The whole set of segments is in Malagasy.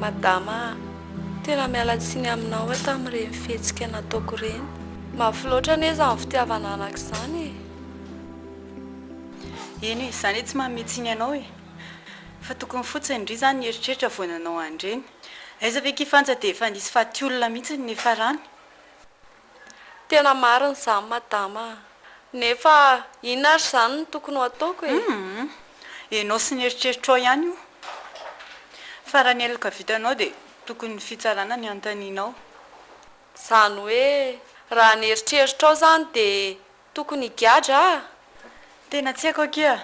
Madama, tena mialatsiny aminao tamin'ireny fihetsika nataoko ireny. Mafy loatra anie izany fitiavana anak'izany e. Eny e, izany tsy mamitsiny ianao e. Fa tokony fotsiny indry izany eritreritra voananao andreny. Aiza ve kifanja dia efa nisy faty olona mihitsy ny farany. Tena marina izany madama. Nefa inona ary izany no tokony ho ataoko e? Ianao sy ny eritreritrao ihany io. Fa raha ny elaka vitanao dia tokony fitsarana ny antaninao. Izany hoe raha ny eritreritrao izany dia tokony higadra. Tena tsy haiko akia.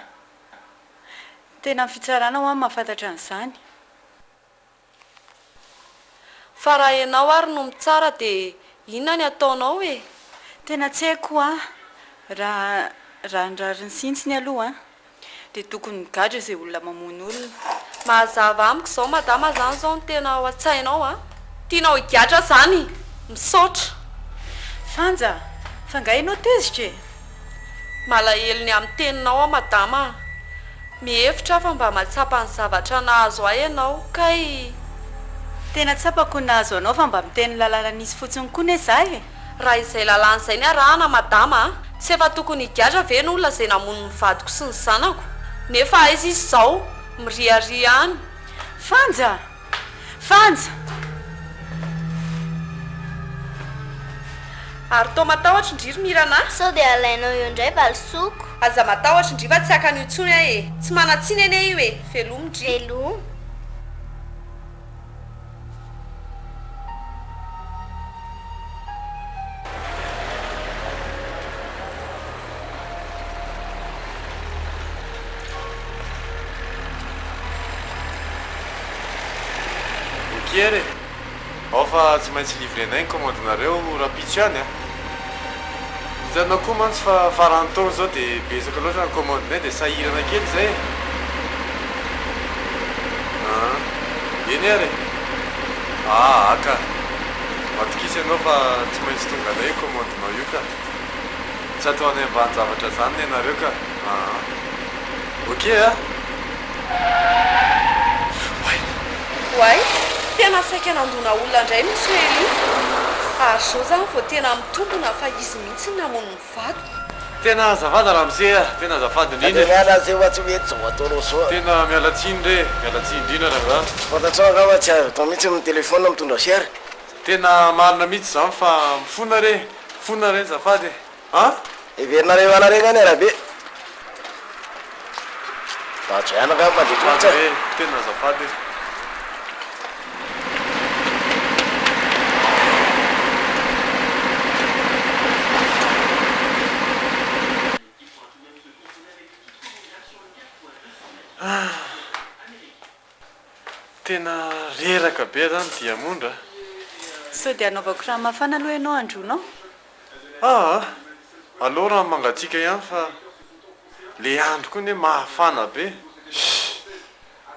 Tena fitsarana ho mahafantatra an'izany. Fa raha ianao ary no mitsara dia inona ny ataonao e? Tena tsy haiko raha ndrariny sintsiny aloha dia tokony gadra izay olona mamono olona. Mazava amiko izao madama izany izao no tena ao an-tsainao tianao higadra izany, misaotra. Fanja, fa nga ianao tezitra e. Malahelo ny amin'ny teninao madama. Mihevitra fa mba mahatsapa ny zavatra nahazo ahy ianao kay. Tena tsapako nahazo anao fa mba miteny lalàna nisy fotsiny koa ne zah e. Raha izay lalàna izay ny arahana madama, tsy efa tokony higadra ve ny olona izay namono ny vadiko sy ny zanako. Nefa aiza izy izao miriaria any. Fanja! Fanja! Ary toa matahotra indriry mirana. Sao dia alainao eo indray valosoko. Aza matahotra indri fa tsy hakan'io intsony ahy e. Tsy manatsiny anie io e. Velomindri. Velomo. Okery ao fa tsy maintsy livrenay ny commandinareo rapitso ihany hitanao koa mantsy fa farany taona zao dia besaka loatra ny commandinay dia sahirana kely zay eny ary aka matokisy ianao fa tsy maintsy tonga anay commandinao io ka tsy atao any ambany zavatra zany ianareo ka ok Way, tena saika nandona olona indray misy ely. Ary zao zany vao tena mitombona fa izy mihitsy namono ny vato. Tena azafady ramose tena azafady indrindra. Miala zay ho tsy mety zao atao soa. Tena mialatsiny re, mialatsiny indrindra raha. Fantatrao angamba tsy atao mihitsy amin'ny telefona mitondra sery. Tena marina mihitsy zany fa mifona re azafady. Iverinareo anareo any arabe. Batro ihany angamba mandeha tongotra. Tena azafady. Tena reraka be zany diamondra. Sao dia anaovako raha mafana aloha ianao andronao. Allo raha mangatsika ihany fa le andro koa ne mahafana be.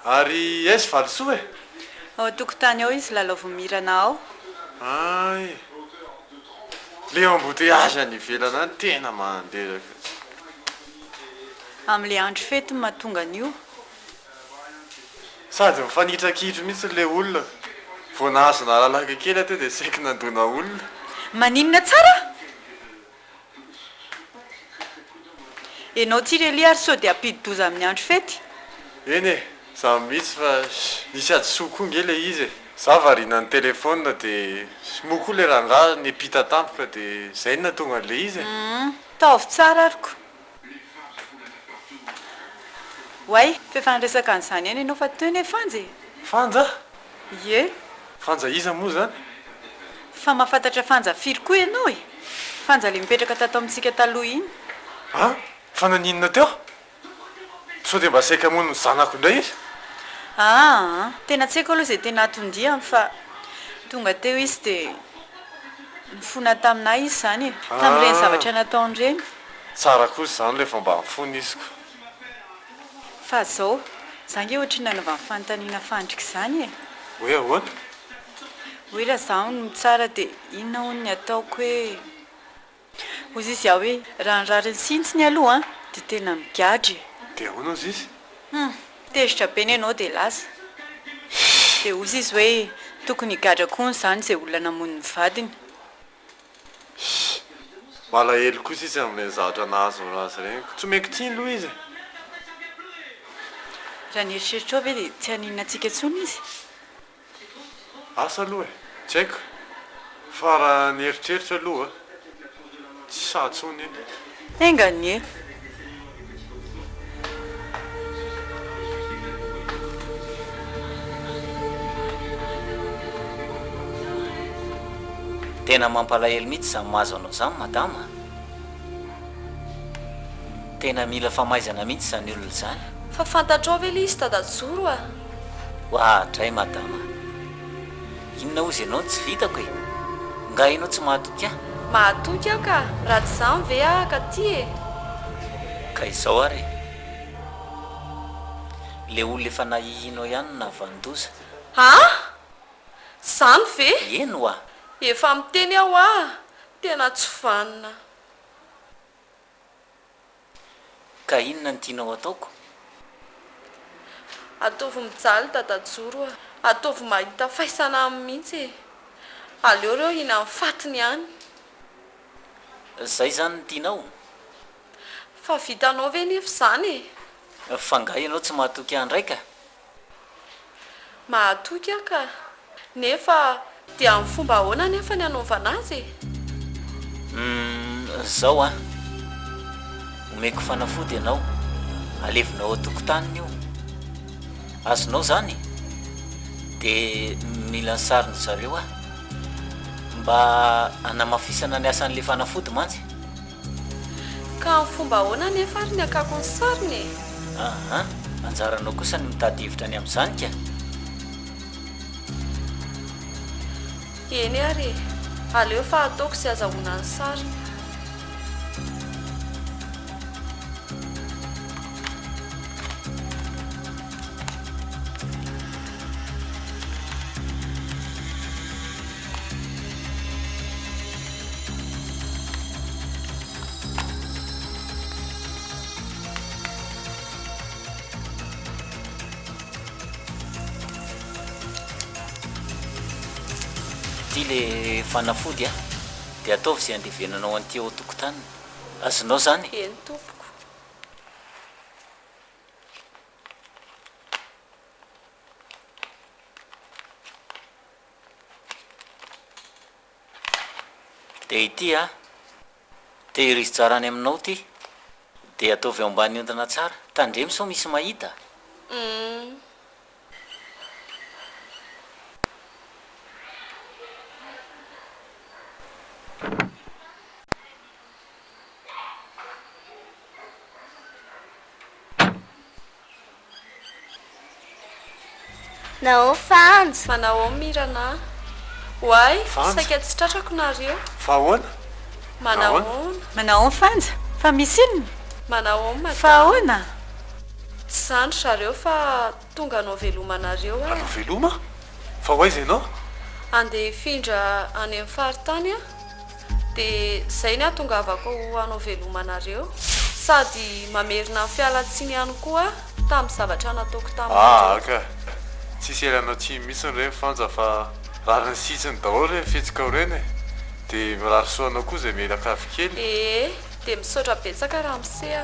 Ary aizy valisoa e. Ao tokotany ao izy lalao vomirana ao. Ay. Le embouteillage any ivelana any tena manderaka. Amin'ile andro fety mahatonga an'io. Sady mifanitrakitro mihitsy le olona. Vao nahazo nalalaka kely ato dia saika nandona olona. Maninona tsara? Ianao tsirelia ary sao dia ampidi-doza amin'ny andro fety. Eny e, za mihitsy fa nisy ady soa koa nge le izy e. Za variana ny telefona dia moa koa le rangaha ny pita tampoka dia zay no natonga an'le izy e. Taovy tsara ariko. Way, fefanresaka an'izany eny ianao fa teo ne Fanja. Fanja? Ie. Fanja iza moa zany? Fa mahafantatra Fanja firy koa ianao e. Fanja le mipetraka tato amintsika taloha iny. Fa naninona teo? Sao dia mba saika mono ny zanako indray izy? Tena tsy haiko aloha izay tena atondiany fa tonga teo izy dia nifona taminay izy zany e. Tamin'ireny zavatra nataon'ireny. Tsara kosa zany lefa mba mifona iziko. Fa zao, zange ohatry nanova ny fanontaniana fandrika izany e. Hoe ahoana? Hoe raha zaho no tsara dia inona hono ny ataoko hoe. Ozy izy aho hoe raha nirariny sintsiny aloha dia tena migadry. Dia ahoana ozy izy? Tezitra be ny ianao dia lasa. dia ozy izy hoe tokony higadrakoany izany izay olona namon'ny vadiny. malahelo kosa izy amin'ilay zavatra nahazo azy reny tsy meko tiany aloha izy raha ny eritreritra ao ve dia tsy haninona antsika ntsony izy. asa aloha e tsy haiko fa raha ny eritreritra aloha tsy satsony iny enganie tena mampalahelo mihitsy izany mahazo anao izany madama tena mila famaizana mihitsy izany olona izany fa fantatrao ve le izy tadajoro a ohatray madama inona ozy ianao tsy vitako e nga ianao tsy mahatoky aho mahatoky aho ka raha tsy izany ve ahaka ty e ka izao ary le olona efa nahihinao ihany na vandoza a izany ve eno a efa miteny aho a tena tsy vanina ka inona ny tianao ataoko ataovy mijaly dadajoro a ataovy mahita faisana amin'ny mihitsy e aleo reo ina amin'ny fatiny ihany zay zany ny tianao fa vitanao ve nefa izany e fa nga ianao tsy mahatoky ahy ndraika mahatoky aho ka nefa dia amin'ny fomba ahoana nefa ny anaovana azy zao a omeko fanafody ianao alevinao atokotaniny io azonao zany dia mila ny sariny zareo a mba hanamafisana ny asan'le fanafody mantsy ka amin'ny fomba ahoana nefa ary ny akako ny sariny aha anjaranao kosa ny mitady hevitra ny amin'izany ka eny ary aleo fa ataoko sy azahoana ny sariny ty le fanafody a dia ataovy izay andevenanao an'ity ao atokotaniny azonao zany eny tompoko dia ity a tehirizy tsarany aminao ty dia ataovy ao ambany ondana tsara tandremy sao misy mahita nao fanjo manao ao mirana hoay Fanjo. saika tsy tratrako nareo fa ahoana manao Ahoana? aona manao ny fanja fa misy inona manao ao fa madama ahoana tsy zandry zareo fa tonga anao velomanareo a anao veloma fa hoaiza ianao andeha hifindra any amin'ny faritany a dia izay ny ahatongavako anao velomanareo sady mamerina ny fialatsiny ihany koa tamin'ny zavatra nataoko tamin'ny ka tsisy eranao tsy misy nyreny fanja fa rariny sitsiny daholo reny fihetsika ao reny e dia mirarosoanao koa izay melakavy kely dia misaotra betsaka raha misea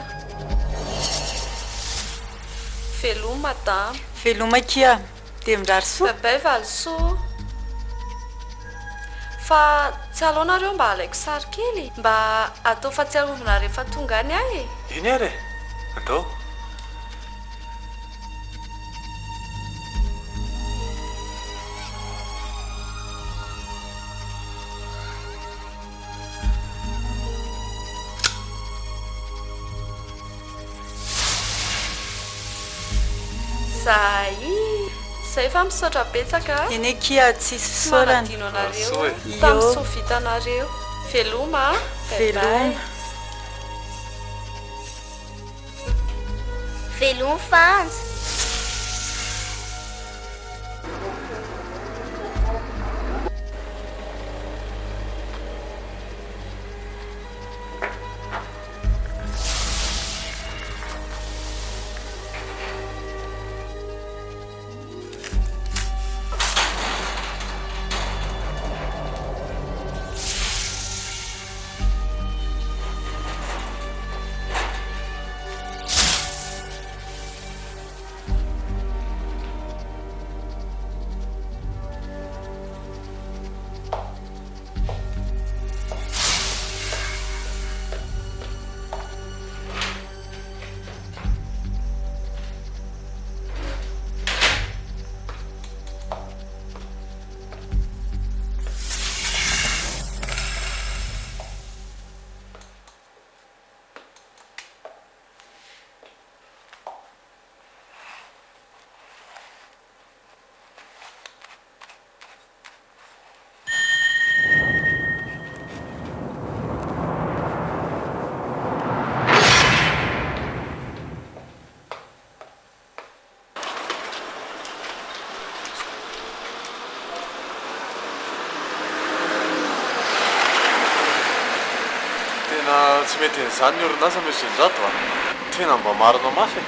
veloma madama veloma kia dia mirary soa babay valisoa fa tsy aloanareo mba alaiko sary kely mba atao fahatsiarovana rehefa tonga any ahy e iny ary e andao zay fa misaotra betsaka eny e kia tsisy tsy saorana manadino anareo Soa e. tamin'ny sovitanareo veloma veloma veloma fanjo tsy mety n'izany ny orinasa mesenjato a tena mba marina mafy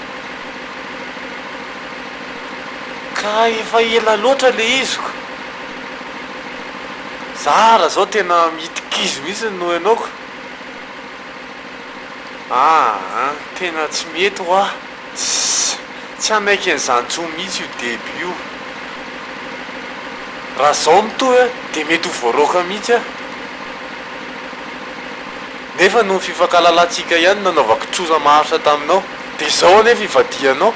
ka efa ela loatra le iziko zara zao tena mitikizy mihitsy no ianaoko tena tsy mety ho a tsy anaiky an'izany tso mihitsy io deby io raha zao mitoy a de mety ho voaroaka mihitsy a nefa no fifankalalatsika ihany nanaovako tsoza maharitra taminao de zao anefa ivadianao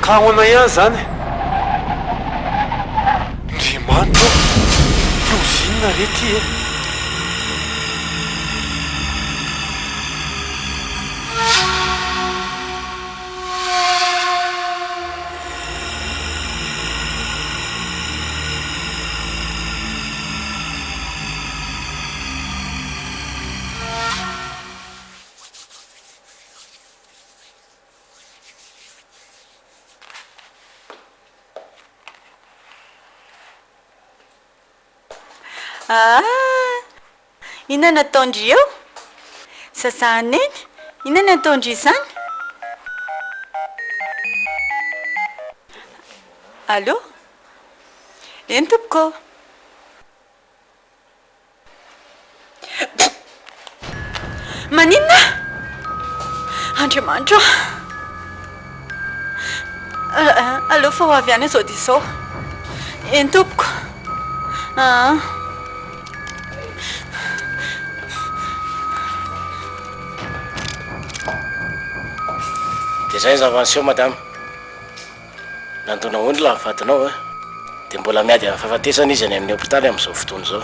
ka ahoana ihany zany ndriamanitra lozinina rety e Ina nataondry eo sasany eny ina nataondry izany allo eny tompoko maninona andriamanitra allo fa ho avy any zao dia zao eny tompoko de zay zavanyseho madame nandona ondry la vadinao de mbola miady fahafatesana izy any amin'ny hopitaly amin'izao fotoana zao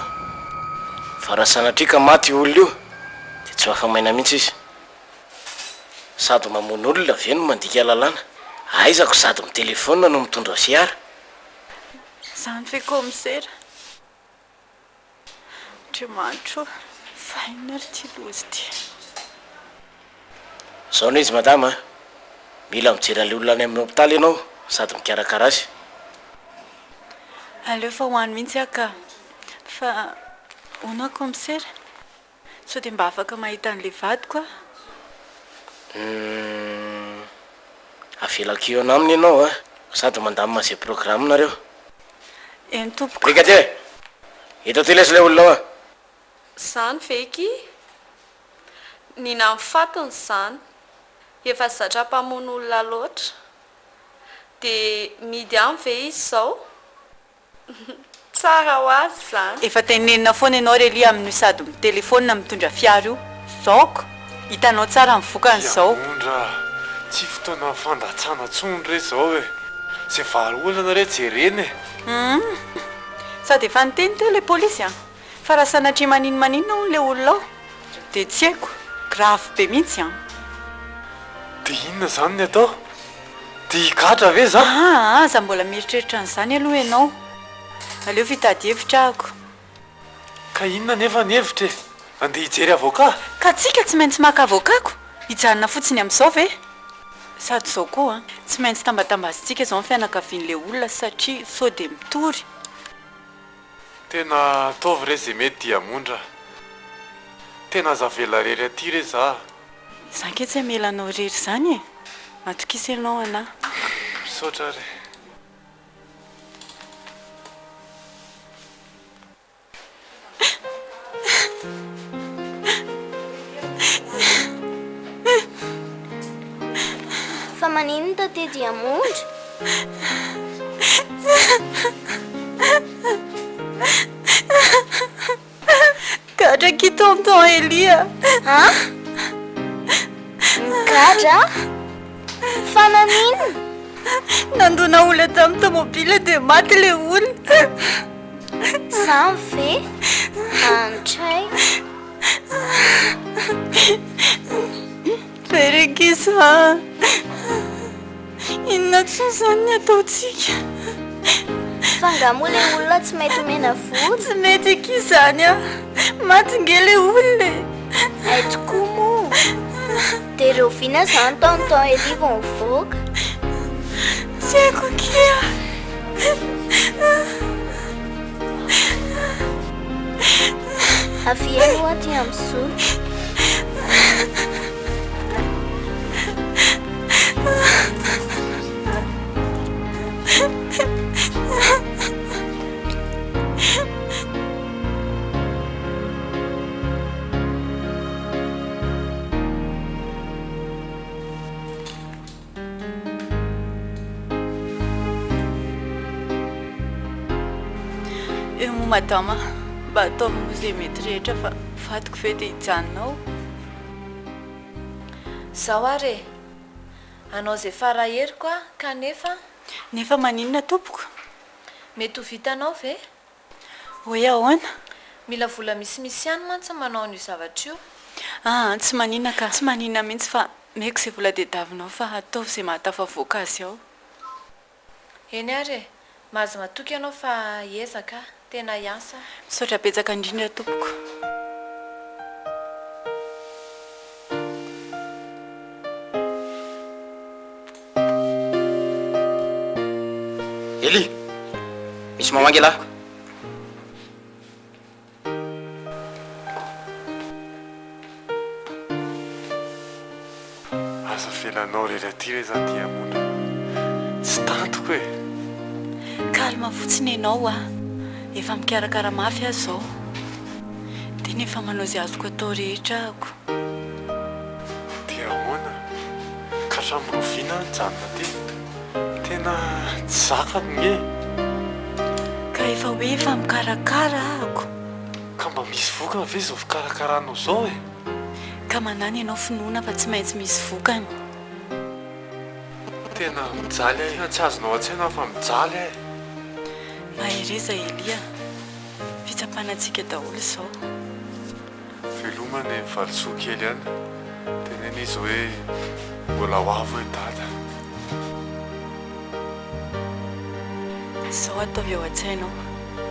fa raha sanatrika maty olona io de tsy afamaina mihitsy izy sady mamono olona veno mandika lalàna aizako sady mitelefona no mitondra siara zany fe commissaire andriamanitra faina ry ty lozy ty zao no izy madame mila mijery ale olona any amin'ny hopitaly ianao sady mikarakara azy aleo fa hoany mihitsy aka fa ona commissaire sao de mba afaka mahita an'le vadiko avelako eo anaminy ianao sady mandamina zay programme nareo eny tompoko brigadier hita telesy le olonao zany veky ny namfatiny zany efa sy zatra mpamono olona loatra de midy any ve izy zao tsara ho azy zany efa tenenina foana ianao relia amin'ny sady mitelefona mitondra fiara io zaoko hitanao tsara mivokan'izao ondra tsy fotoana fandatsana tsony re zao e zay vary olana re jereny sady efa niteny teo le polisy fa raha sanatria maninona on le olonao de tsy haiko grave be mihitsy de inona zany ny atao de hikatra ve za za mbola mieritreritra an'izany aloha ianao aleo fitady hevitra ako ka inona nefa ny hevitra e andeha hijery avoka ka tsika tsy maintsy maka avokako hijanona fotsiny amin'izao ve sady zao koa tsy maintsy tambatambazintsika zao ny fianakavian'le olona satria sao de mitory tena ataovy re zay mety diamondra tena zavela rery aty re za zanke tsy hamelanao rery zany e atokisa ianao ana misaotra re fa maninona taty diamondra gadra ki tonton Elia gadra fa maninona nandona olona tamin'ny tomobile de maty le olona zany ve antray ferekisa inona tsy zany ny ataotsika fa ngamo le olona tsy mety omena voly tsy mety ki zany maty nge le olona ay tokoa moa de reo vina zany tonton Eli vao mivoaka tsy haiko kia avy aloha aty amin'ny solo. eo moa madama mba ataovy izay mety rehetra fa fatiko ve dia hijanonao zaho ary anao izay faraheriko a kanefa maninona tompoko mety ho vitanao ve hoe ahoana mila vola misimisy ihany mantsy manao an'io zavatra io tsy maninona ka tsy maninona mihitsy fa meko izay vola dediavinao fa ataovy izay mahatafavoaka azy ao eny ary mahazo matoky ianao fa ezaka tena hiasa misaotra betsaka indrindra tompoko Eli, misy mamangy alahako. Aza felanao rehetraty re zany dia mona tsy tantoko e kalma fotsiny ianao a efa mikarakara mafy azy zao dia nefa manao izay azoko atao rehetra ako dia ahoana ka hatramin'roviana ny janona ty tena tsy zakako nge ka efa hoe efa mikarakara ako ka mba misy voka ve zao fikarakaranao zao e ka manany ianao finoana fa tsy maintsy misy vokany tena mijaly ahy tsy azonao an-tsaina fa mijaly ahy mahereza Elia fitsapanatsika daholo izao velomany valisoa kely any tenena izy hoe mbola ho avo hoe dada izao ataovy ao an-tsainao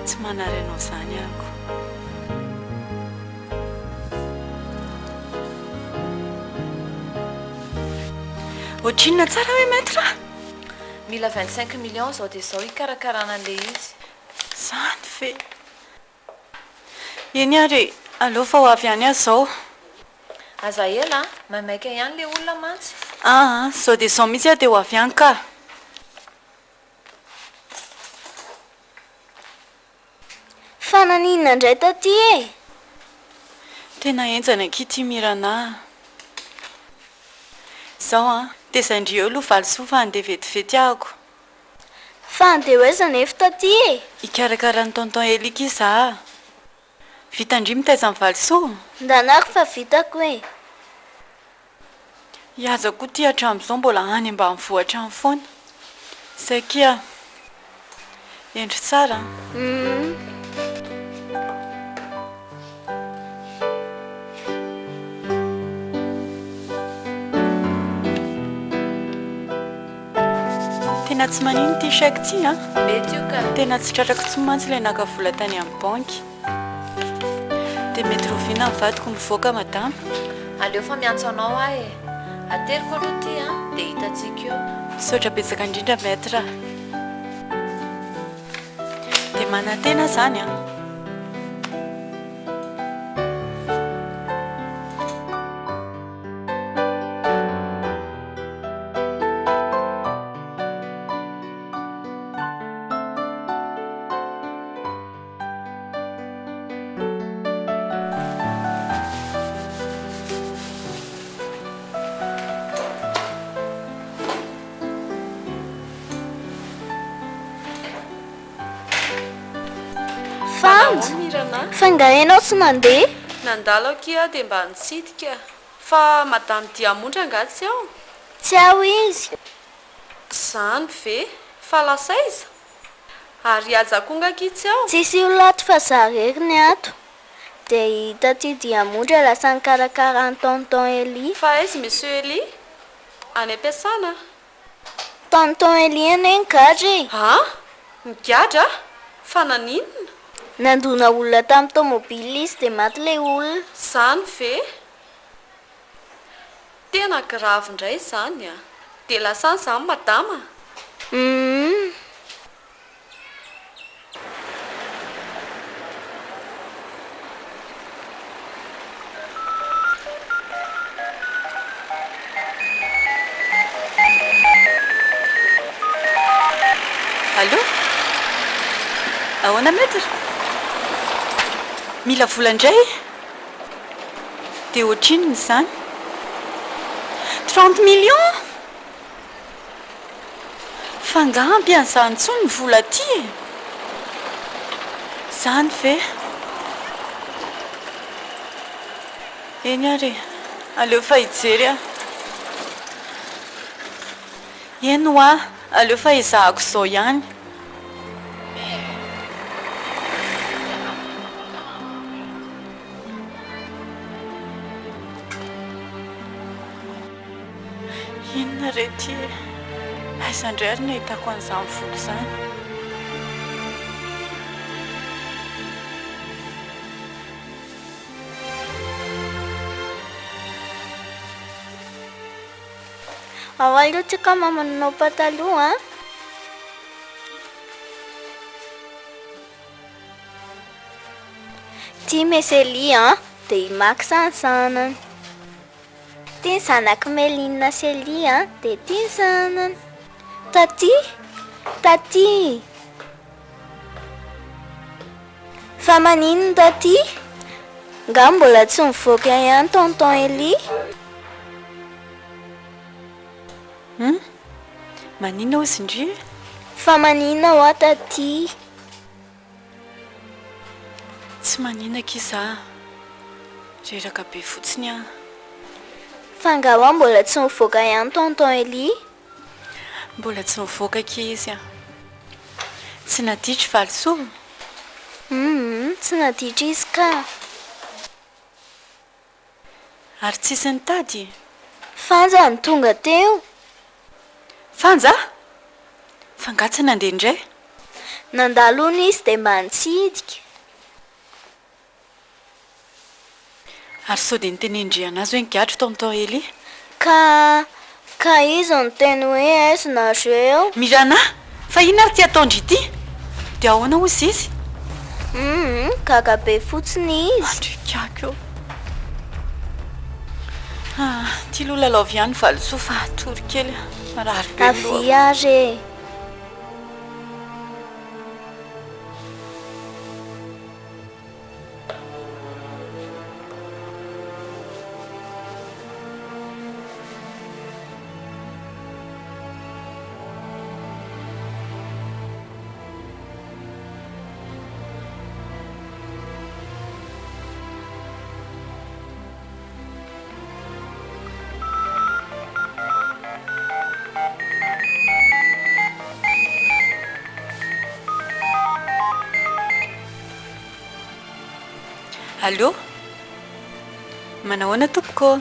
tsy manary anao zany ako ohatrinona tsara hoe maître mila 25 millions zao dia zao hikarakarana an'le izy zany fe eny ary aleo fa ho avy any azy zao aza ela mamaika ihany le olona mantsy zao dia zao mihitsy a dia ho avy any ka Fa naninona indray taty e tena enjana anky mirana zao dia zandrio aloha valisoa fa andeha vetivety ahako fa andeha hoaiza nefa taty e hikarakara ny tonton Elika iza vitandry mitaiza ny valisoa ndanary fa vitako e iaza koa ty hatramin'izao mbola any mba mivoatra ny foana sakia endry tsara tena tsy manino ty chèque ty mety io ka tena tsy tratrako tsy mantsy ilay nakavola tany amin'ny banky dia mety roviana mivadiko mivoaka madama aleo fa miantso anao ah e ateriko aloha ty dia hitantsika eo misaotra betsaka indrindra maître dia manantena zany mirana fangahainao tsy mandeha nandalo akia dia mba nitsidika fa madamy diamondra angatsy ao tsy aho izy zany ve fa lasaiza ary ajakonga kitsy ao tsisy oloato fa zarery ny ato dia hita ty diamondra lasa nikarakara ny tonton Eli fa aizy monsieur Eli any am-piasana tonton Eli eny gadry migadra fa naninona nandona olona tamin'ny tomobily izy dia maty ilay olona zany ve tena grave indray zany dia lasany zany madama ahoana mety mila volandray dia ohatrinony izany 30 millions fangampy an'izany ntsony ny vola ty zany ve eny ary aleo fa hijery a eno a aleo fa izahako izao ihany inona rety aizandray ary ny ahitako an'izany vola izany ao aleo tsika mamanao pataloha ty mesely dia imaky sansanany ty ny zanaky Melinina Sely dia ty ny zanany taty fa maninona taty nga mbola tsy mivoaka ihany tonton Eli maninona ozy indry fa maninona ho taty tsy maninona kiza reraka be fotsiny a fa nga hoa mbola tsy mivoaka ihany tonton Eli mbola tsy mivoaka kizy a tsy naditry valisoa tsy naditra izy ka ary tsisy ny tady fanja ny tonga teo fanja fangatsy nandeha indray nandalona izy dia mba nitsidika ary sao dia nitenendrehana azy hoe nigadro tonton Eli ka izy ny teny hoe aizinareo mirana fa ina ary ty ataondry ity dia ahoana ozy izy gaga be fotsiny izy andrikako eo ty loha lalaovy ihany valisoa fa tory kely marary be avy ary allô manahoana tompoko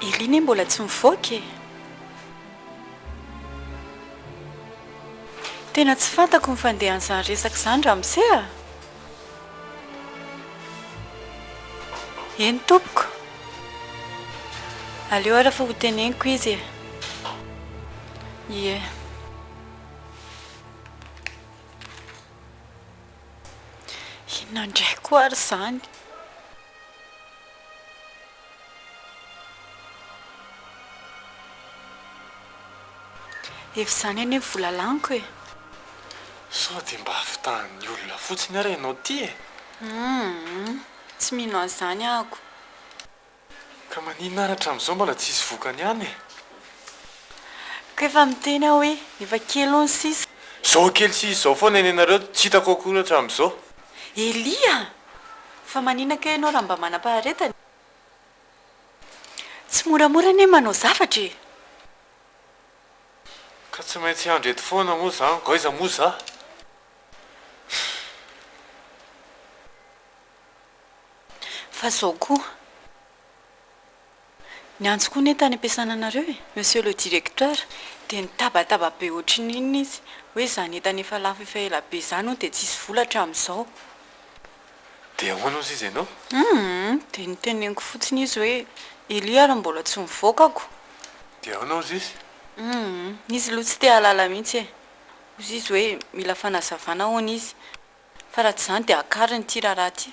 Elina mbola tsy mivoaka tena tsy fantako ny fandehan'izany resaka izany raha miseha eny tompoko aleo ara fa ho teneniko izy ie inona indray koa ary izany efa izany eny vola laniko sao dia mba hafitahan'ny olona fotsiny ary ianao ty tsy mino an'izany ahako ka maninona ary hatramin'izao mbola tsisy vokany ihany ka efa miteny aho hoe efa kely ho ny sisa zao kely sisy izao foana enenareo tsy hitako akory hatramin'izao Elia fa maninaka ianao raha mba manam-paharetany tsy moramora ane manao zavatra ka tsy maintsy andro eto foana moa zany ko aiza moa za fa zao koa ny antso koa netany ampiasana anareo monsieur le directeur dia nitabataba be ohatry n'inona izy hoe zany entany efa lafo efa ela be zany dia tsisy volatra amin'izao dia ahoana ozy izy ianao dia niteneniko fotsiny izy hoe Elia raha mbola tsy mivoakako dia ahoana ozy izy izy loha tsy te halala mihitsy ozy izy hoe mila fanazavana hoana izy fa raha tsy izany dia akariny ty raharaha ty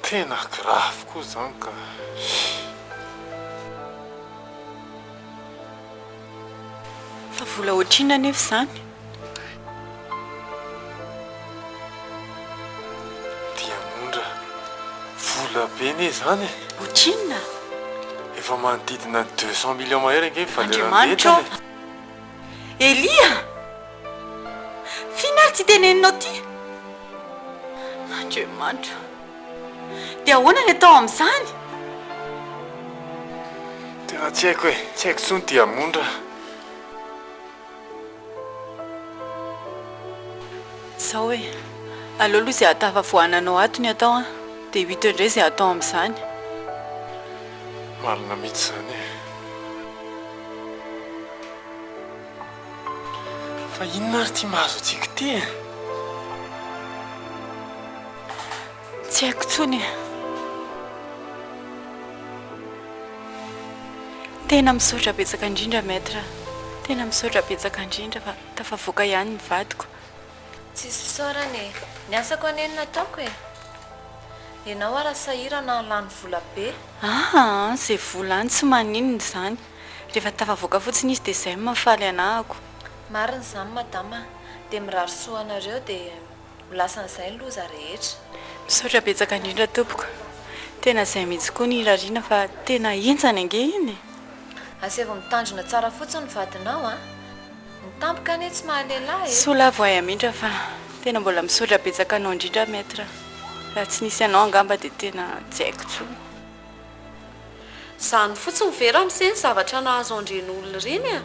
tena grave koa zany ka fa vola ohatrina nefa izany. Diamondra vola be ne zany Ohatrinona? efa manodidina 200 millions mahery ange Andriamanitra Elia! Fiana ary ty teneninao ty? Andriamanitra, dia ahoana ny atao amin'izany? tena tsy haiko hoe tsy haiko tsony Diamondra. Sao hoe aleo aloha izay hatafavoananao ato ny atao a, dia hito indray izay atao amin'izany. Marina mihitsy zany e. Fa inona ary ty mahazo antsika ty e? Tsy haiko tsony e. Tena misaotra betsaka indrindra maître, tena misaotra betsaka indrindra fa tafavoaka ihany ny vadiko. Tsisy fisaorana e, ny asako anenina ataoko e. Ianao ara sahirana lany vola be. Izay volany tsy maninona izany. Rehefa tafavoaka fotsiny izy dia izay mahafaly anahako. Marina izany madama, dia mirary soa anareo dia ho lasan'izay ny loza rehetra. Misaotra betsaka indrindra tompoko. Tena izay mihitsy koa ny irariana fa tena enjana ange iny. Asevo mitandrina tsara fotsiny ny vadinao a. Mitampoka ane tsy mahalehilahy e. Sola voay amindra fa tena mbola misaotra betsaka anao indrindra maître. Raha tsy nisy anao angamba dia tena tsy haiko tsony. Izany fotsiny vera miseny zavatra nahazo andren'olona ireny a.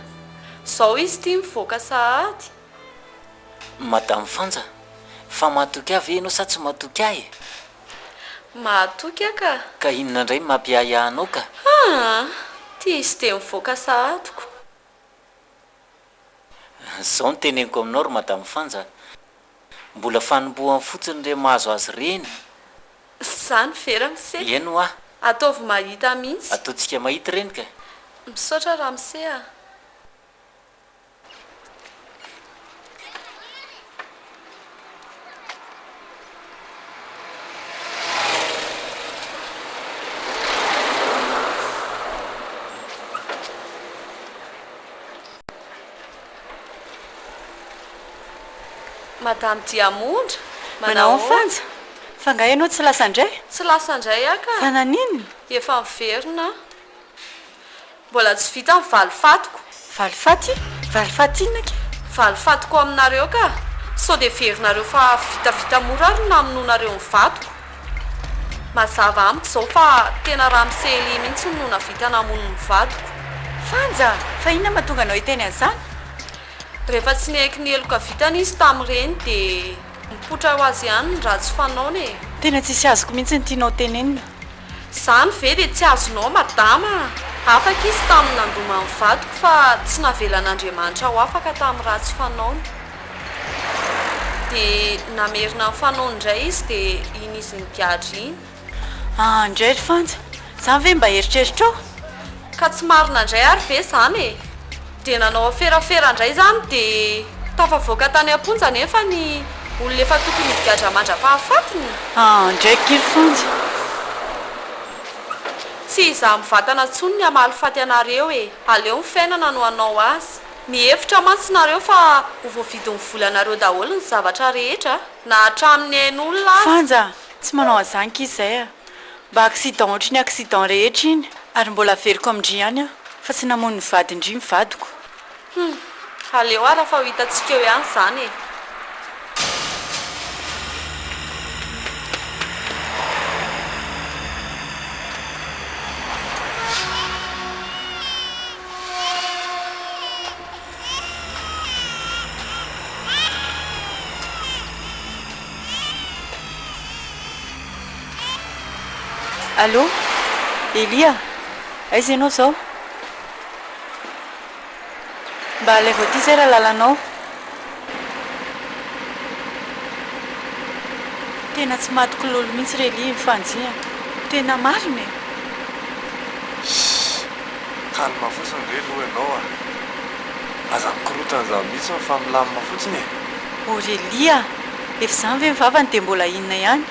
Izao izy tia mivoaka sahady. Madame Fanja, fa mahatoky avy ianao sa tsy mahatoky ahy? Mahatoky aka. Ka inona indray mampiahiahanao ka? Tia izy dia mivoaka sahadiko. Izao no teneniko aminao ry Madame Fanja, mbola fanombohany fotsiny re mahazo azy reny. Izany vera miseny. Eno ah, Ataovy mahita mihitsy. ataontsika mahita reny ka. Misaotra raha misea. Madame Diamondra, Manao Fanja, fa nga ianao tsy lasa indray? Tsy lasa indray aka. Fa naninona? Efa miverina. Mbola tsy vita ny valifatiko. Valifaty? Valifaty inona ke? Valifatiko aminareo ka. Sao dia verinareo fa vitavita mora ary namononareo ny vatiko. Mazava amiko izao fa tena raha misely mihitsy no navita namono ny vatiko. Fanja, fa inona mahatonga anao hiteny an'izany? Rehefa tsy nihaiky ny heloka vitany izy tamin'ireny dia mipotra ho azy ihany ny ratsy fanaony e. Tena tsisy azoko mihitsy ny tianao tenenina. Izany ve dia tsy azonao madama. Afaka izy tamin'ny nandoma ny vatiko fa tsy navelan'Andriamanitra ho afaka tamin'ny ratsy fanaony. Dia namerina ny fanaony indray izy dia iny izy nigadra iny. Indray ry Fanja, izany ve mba eritreritrao? Ka tsy marina indray ary ve izany e. Dia nanao aferafera indray izany dia tafavoaka tany am-ponja nefa ny olona efa tokony higadra mandra-pahafatiny. Ndraiky ry Fanja. Tsy izaho mivatana intsony ny hamaly-faty anareo e. Aleo ny fiainana no hanao azy. Mihevitra mantsy nareo fa ho voavidin'ny volanareo daholo ny zavatra rehetra na hatramin'ny hain'olona azy. Fanja, tsy manao an'izany kizy izay a. Mba accident ohatra ny accident rehetra iny ary mbola averiko amindry ihany a fa tsy namono ny vady indry ny vadiko. Aleo ara fa ho hitantsika eo ihany izany e. Allô? Elia? Aiza ianao izao? Mba alaivo aty izay raha lalanao. Tena tsy matoko lolo mihitsy re Elia ny fanjia. Tena marina e. Kalma fotsiny re aloha ianao a. Aza mikorotana izao mihitsy fa milamina fotsiny e. Ory Elia, efa izany ve mivavany dia mbola inona ihany?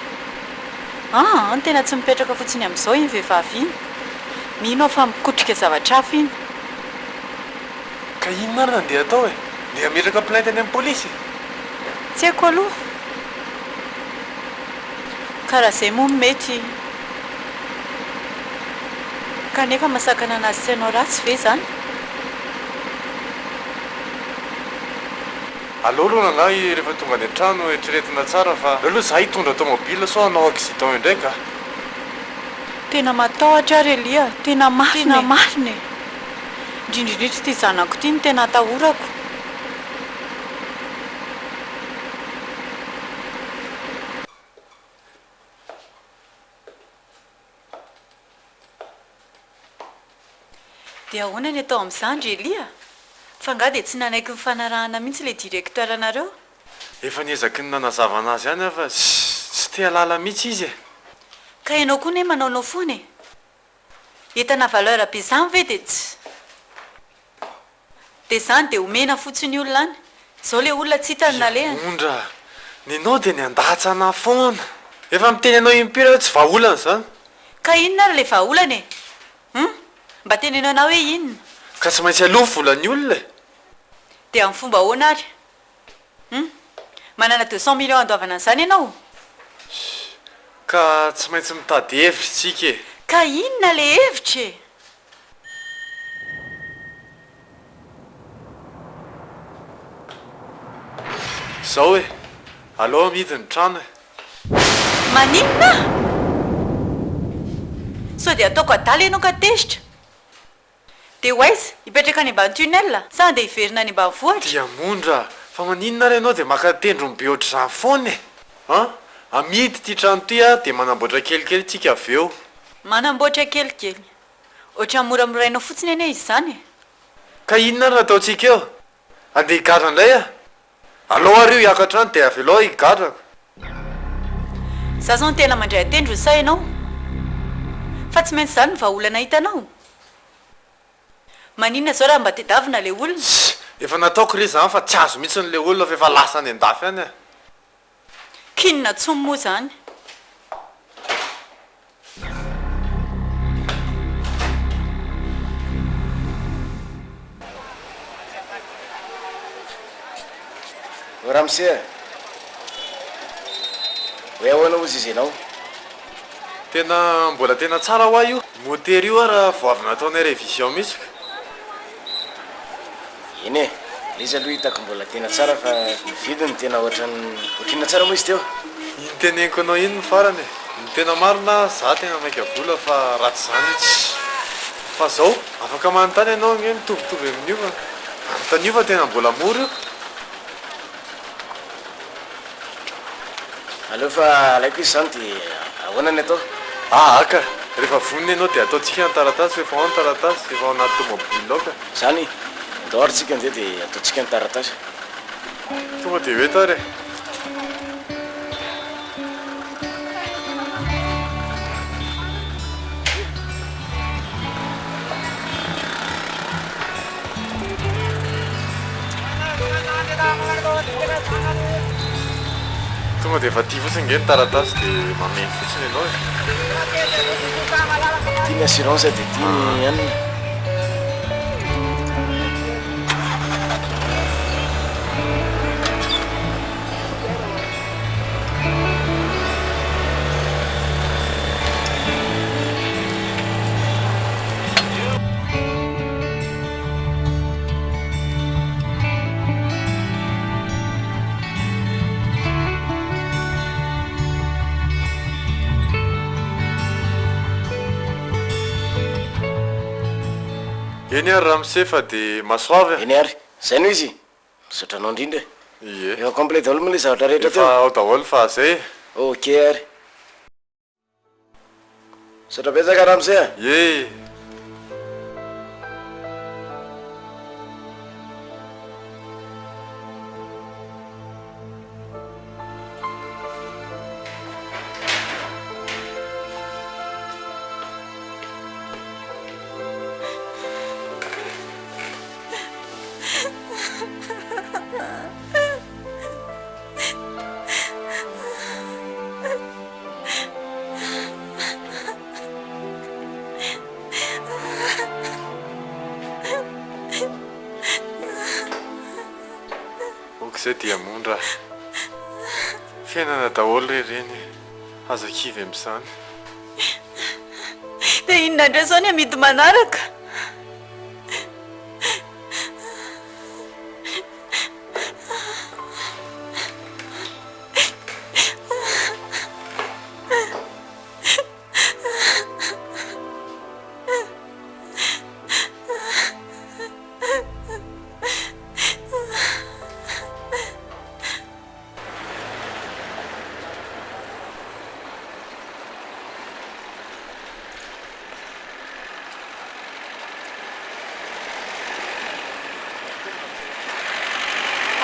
Tena tsy mipetraka fotsiny amin'izao iny vehivavy iny. Mino aho fa mikotrika zavatra hafa iny. Ka ka inona ary nandeha atao e nde ametraka plainte any amin'ny polisy tsy haiko aloha karaha izay moa mety kanefa masakana anazy tsy hanao ratsy ve zany aleo aloha nanahy rehefa tonga any an-trano etreretina tsara fa aloha za hitondra tomobile so anao accident indraika tena matahotra ary Elia tena marina indrindrindritra ty zanako ty ny tena atahorako dia ahoana ny atao amin'izandry Elia fa ngah dia tsy nanaiky mifanarahana mihitsy ilay direkteur anareo efa niezaky ny nanazava anazy ihany fa tsy te halala mihitsy izy e ka ianao koa ne manaonao foana e entana valeur be zany ve dia tsy dia zany dia omena fotsiny olona any izao le olona tsy hitany nalehany ondra ninao dia ny andatsana foana efa miteny anao impira hoe tsy vahaolana zany ka inona ary le vahaolana e mba tenenao anao hoe inona ka tsy maintsy aloha volany olona e dia amin'ny fomba ahoana ary manana 200 millions andoavana an'izany ianao ka tsy maintsy mitady hevitra tsika e ka inona le hevitra e zao hoe aleo midiny trano e maninona sao dia ataoko adaly ianao ka tezitra dia hoaiza hipetraka any ambany tunnel sa andeha hiverina any ambany vohatra dia mondra fa maninona ary ianao dia maka tendro be ohatr'izany foana e a amidy ty trano ty a dia manamboatra kelikely tsika avy eo manamboatra kelikely ohatra moramorainao fotsiny anie izy zany e ka inona ary nataontsika eo andeha higadra indray a alao ary io hiakatrano dia avy alao higadrako za zao ny tena mandray atendro sa ianao fa tsy maintsy zany ny vahaolana hitanao maninona zao raha mba tedavina le olona efa nataoko re zany fa tsy azo mihitsy n'le olona fa efa lasa any an-dafy any a kinona tsomy moa zany ramose hoe ahoana ozy izy ianao tena mbola tena tsara ho ahy io motery io araha vo avy nataonay révision mihitsy eny e izy aloha hitako mbola tena tsara fa vidiny tena ohatrina tsara moa izy teo iny teneniko anao iny ny farany e ny tena marina za tena maika vola fa ratsy zany itsy fa zao afaka manontany ianao nge mitovitovy amin'io fa anotan'io fa tena mbola mora io aleo fa alaiko izy zany dia ahoana ny atao aka rehefa voniny ianao dia ataotsika ny taratasy efa ao ny taratasy efa ao anaty tomobile ao ka zany andohary tsika anzay dia ataotsika ny taratasy tonga dia hoe tary tonga dia efa ty fotsiny nge ny taratasy dia mameny fotsiny ianao e tiany assurance dia tiany ianina eny ary raha misefa dia masoavy eny ary zay no izy misotranao indrindra ie efa complet daholo moa le zavatra rehetra efa teo ao daholo fa zay ok ary sotra betsaka raha amizay a ie izay dia mondra fiainana daholo reny aza kivy amin'izany. dia inona indray zao ny amidy manaraka?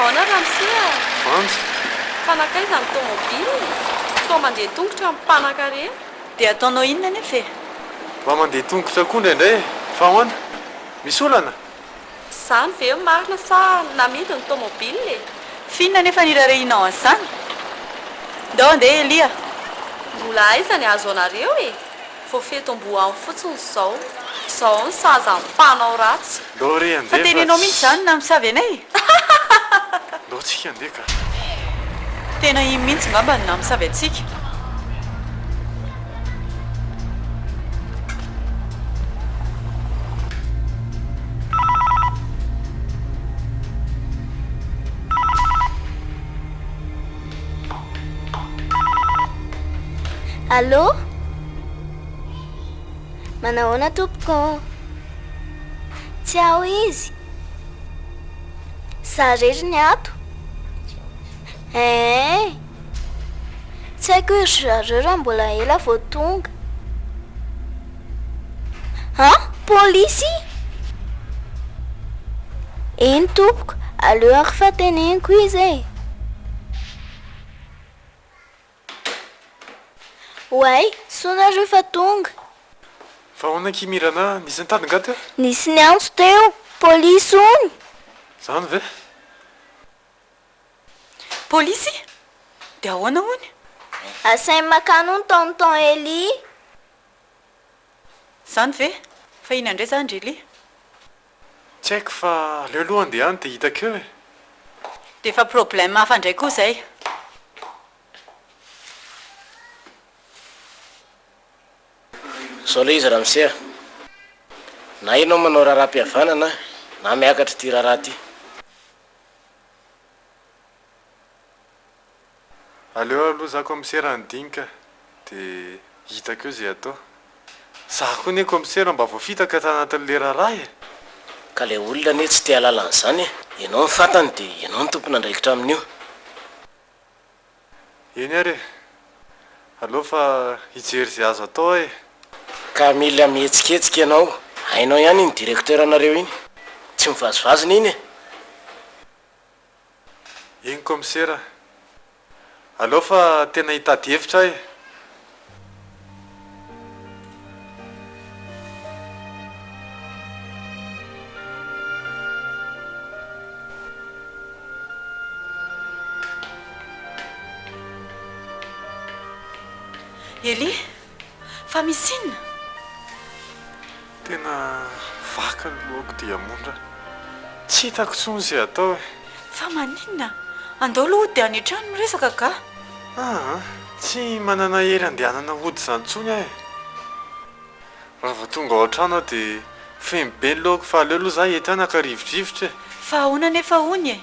Aona ramsia Vanja fanakaiza ny tomobily toa mandeha tongotra amin'ny mpanaka reny. dia ataonao inona nefa e? mba mandeha tongotra koa indraindray fa ahoana misy olana Izany ve marina sa namidy ny tomobily e? Finona nefa nirarehinao an'izany? Ndao andeha Elia. Mbola aiza ny azo anareo e? Vao fetom-boahany fotsiny izao. Izao ny saza mpanao ratsy. ndao re Fa andeha teninao mihitsy izany na misavy anay. ndao tsika andeha ka. Tena iny mihitsy ngamba na misavy antsika. Allô? Manahoana tompoko? Tsy ao izy. Sarery ny ato. Tsy haiko iry zareo raha mbola ela vao tonga. Polisy? Iny tompoko, aleo ary fa teneniko izy e. Way, sonareo fa tonga. fa ahoana kimirana nisy nitadinga teo Nisy ny antso teo, polisy ony. zany ve Polisy? Dia ahoana hony? Asainy makano ny tonton Eli. Zany ve? Fa ina indray zany Elia? tsy haiko fa leo aloha andeha any dia hitako eo e. Dia efa problème hafa indray koa izay. Sao le izy ramsia na ianao manao raharam-pihavanana na miakatra ty raharaha ty. aleo aloha za komisera nydinika dia hitako eo zay atao. Za koa ne komisera mba voafitaka tanatin'le raharaha e. Ka le olona ne tsy tia lalan'izany e. Ianao ny fatany dia ianao ny tompona andraikitra amin'io. eny ary aleo fa hijery zay azo atao e. Ka mila mihetsiketsiky ianao. Hainao ihany iny directeur anareo iny. Tsy mivazivazina iny e. eny komisera aleo fa tena hitady hevitra e. Elia, fa misy inona? tena vaka ny lohako dia mondra tsy hitako tsony zay atao e. Fa maninona? Andao aloha dia any an-trano miresaka ka? Tsy manana hery andehanana hody zany tsony aho e. Raha vao tonga ao an-trano aho dia femy be ny lohako fa aleo aloha za entanaka rivodrivotra e. Fa ahoana nefa hony e?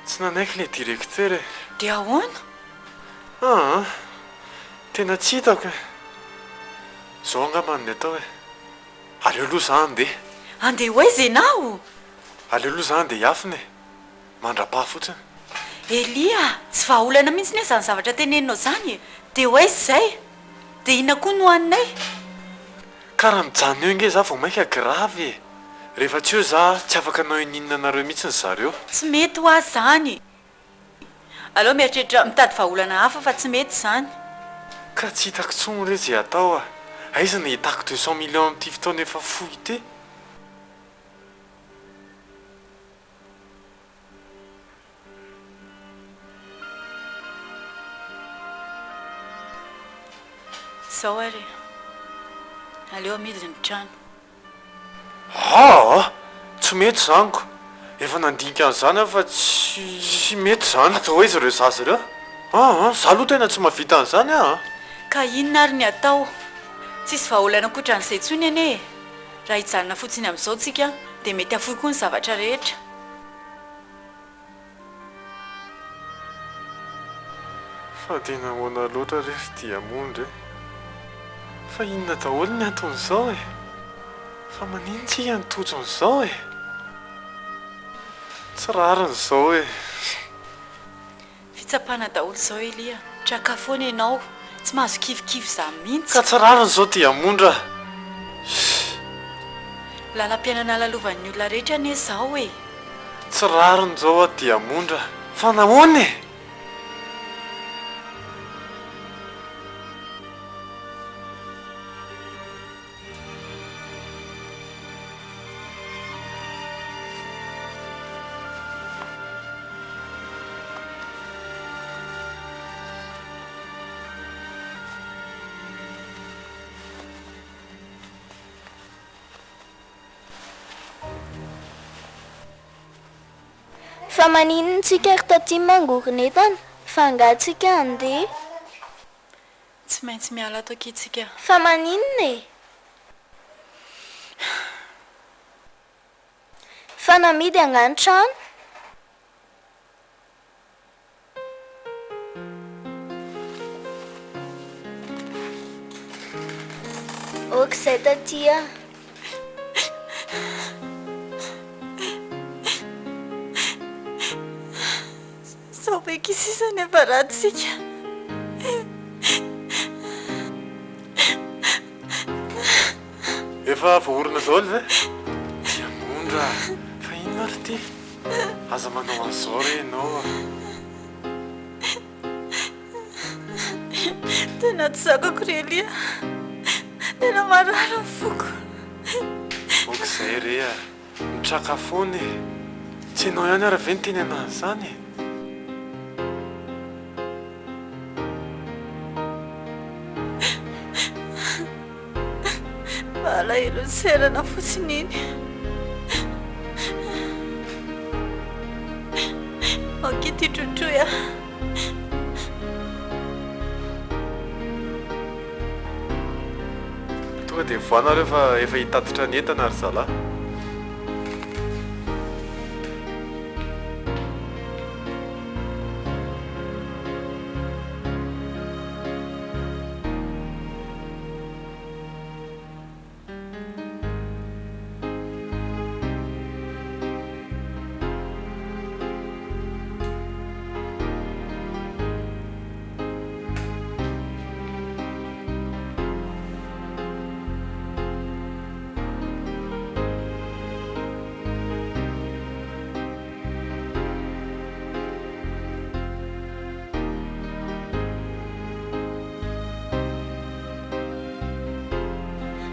Tsy nanaiky le directeur e. Dia ahoana? Tena tsy hitako e. Zao angambany ny atao e. Aleo aloha za andeha. Andeha hoaiza ianao? Aleo aloha za andeha hiafina e. Mandra-paha fotsiny. Elia, tsy vahaolana mihitsy ne zany zavatra teneninao zany e. Dia hoaiza izay? Dia inona koa no hoaninay? Karaha mijanona eo inge za vao mainka gravy e. Rehefa tsy eo za tsy afaka anao ininona anareo mihitsy ny zareo. Tsy mety ho azy zany. Aleo mieritreritra mitady vahaolana hafa fa tsy mety zany. Ka tsy hitako tsony re zay atao a. Aiza ny hitako 200 millions amin'ity fotoana efa fohy ity. Zao ary. Aleo amidiny ny trano. Tsy mety zaniko. efa nandinika an'izany aho fa tsy mety zany atao hoe izy ireo zaza ireo za aloha tena tsy mahavita an'izany ka inona ary ny atao tsisy vahaolana kotra an'izay ntsony ane raha hijanona fotsiny amin'izao tsika dia mety afoy koa ny zavatra rehetra. fa tena hoana loatra rehetra diamondra fa inona daholo ny anton'izao fa manintsika ny tojon'izao tsy rarin'izao fitsapana daholo izao Elia, traka foana ianao tsy mahazo kifikivy za mihitsy ka tsy rarin'izao diamondra. lalam-piainana lalovan'ny olona rehetra ane izao tsy rarin'izao diamondra fa nahoana fa maninona tsika ry taty mangorona etana fa angatsika andeha tsy maintsy miala ato akitsika fa maninona fa namidy angano trano okizay taty sao be kisisany efa ratysika efa voaorina zao ly ve diamondra fa inona ary ty aza manao an'izao re ianao tena tsy zakako ry Elia, tena marara ny foko okizay re mitraka foana tsy ianao ihany ara ve ny teny anazy zany alahelo ny serana fotsiny iny makity trotroy tonga dia voanareo fa efa hitatitra ny entana ary zalahy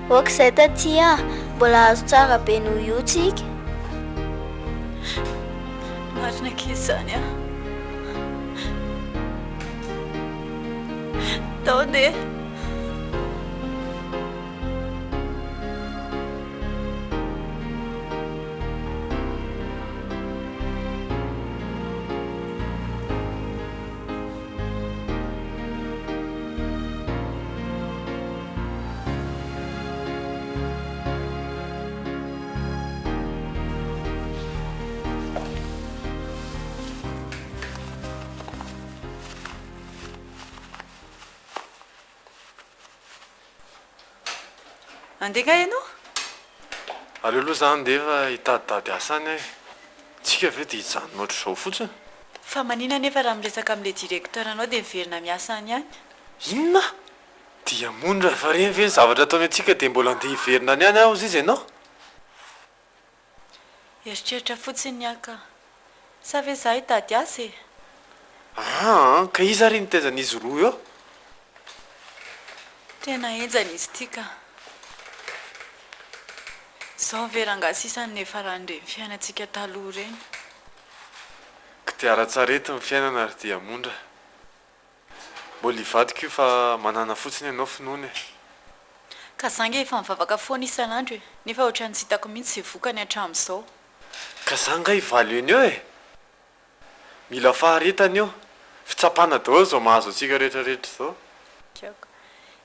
okizay taty mbola azo tsara be noho io tsika marina kizy zany tao ndeha andeha ianao aleo aloha zany de efa hitadidady asany tsika ve dia hijanona ohatr'izao fotsiny fa manina nefa raha miresaka amin'ilay directeur anao dia miverina miasany ihany inona diamondra fa reny ve ny zavatra ataony antsika dia mbola andeha hiverina any any aho zy izy ianao eritreritra fotsiny aka sa ve za hitady asy ka iza ry nitaizan'izy roa eo tena enjana izy tika zao verangasisany nefa ranydre ny fiainantsika taloha reny ka dia ara-tsarety ny fiainana ary diamondra mbola hivadika io fa manana fotsiny ianao finoana ka zange efa mivavaka foana isan'andro nefa ohatrany tsy hitako mihitsy izay vokany hatramin'izao ka za nga ivaly eny eo e mila faharetany eo fitsapana daholo zao mahazo atsika rehetrarehetra zao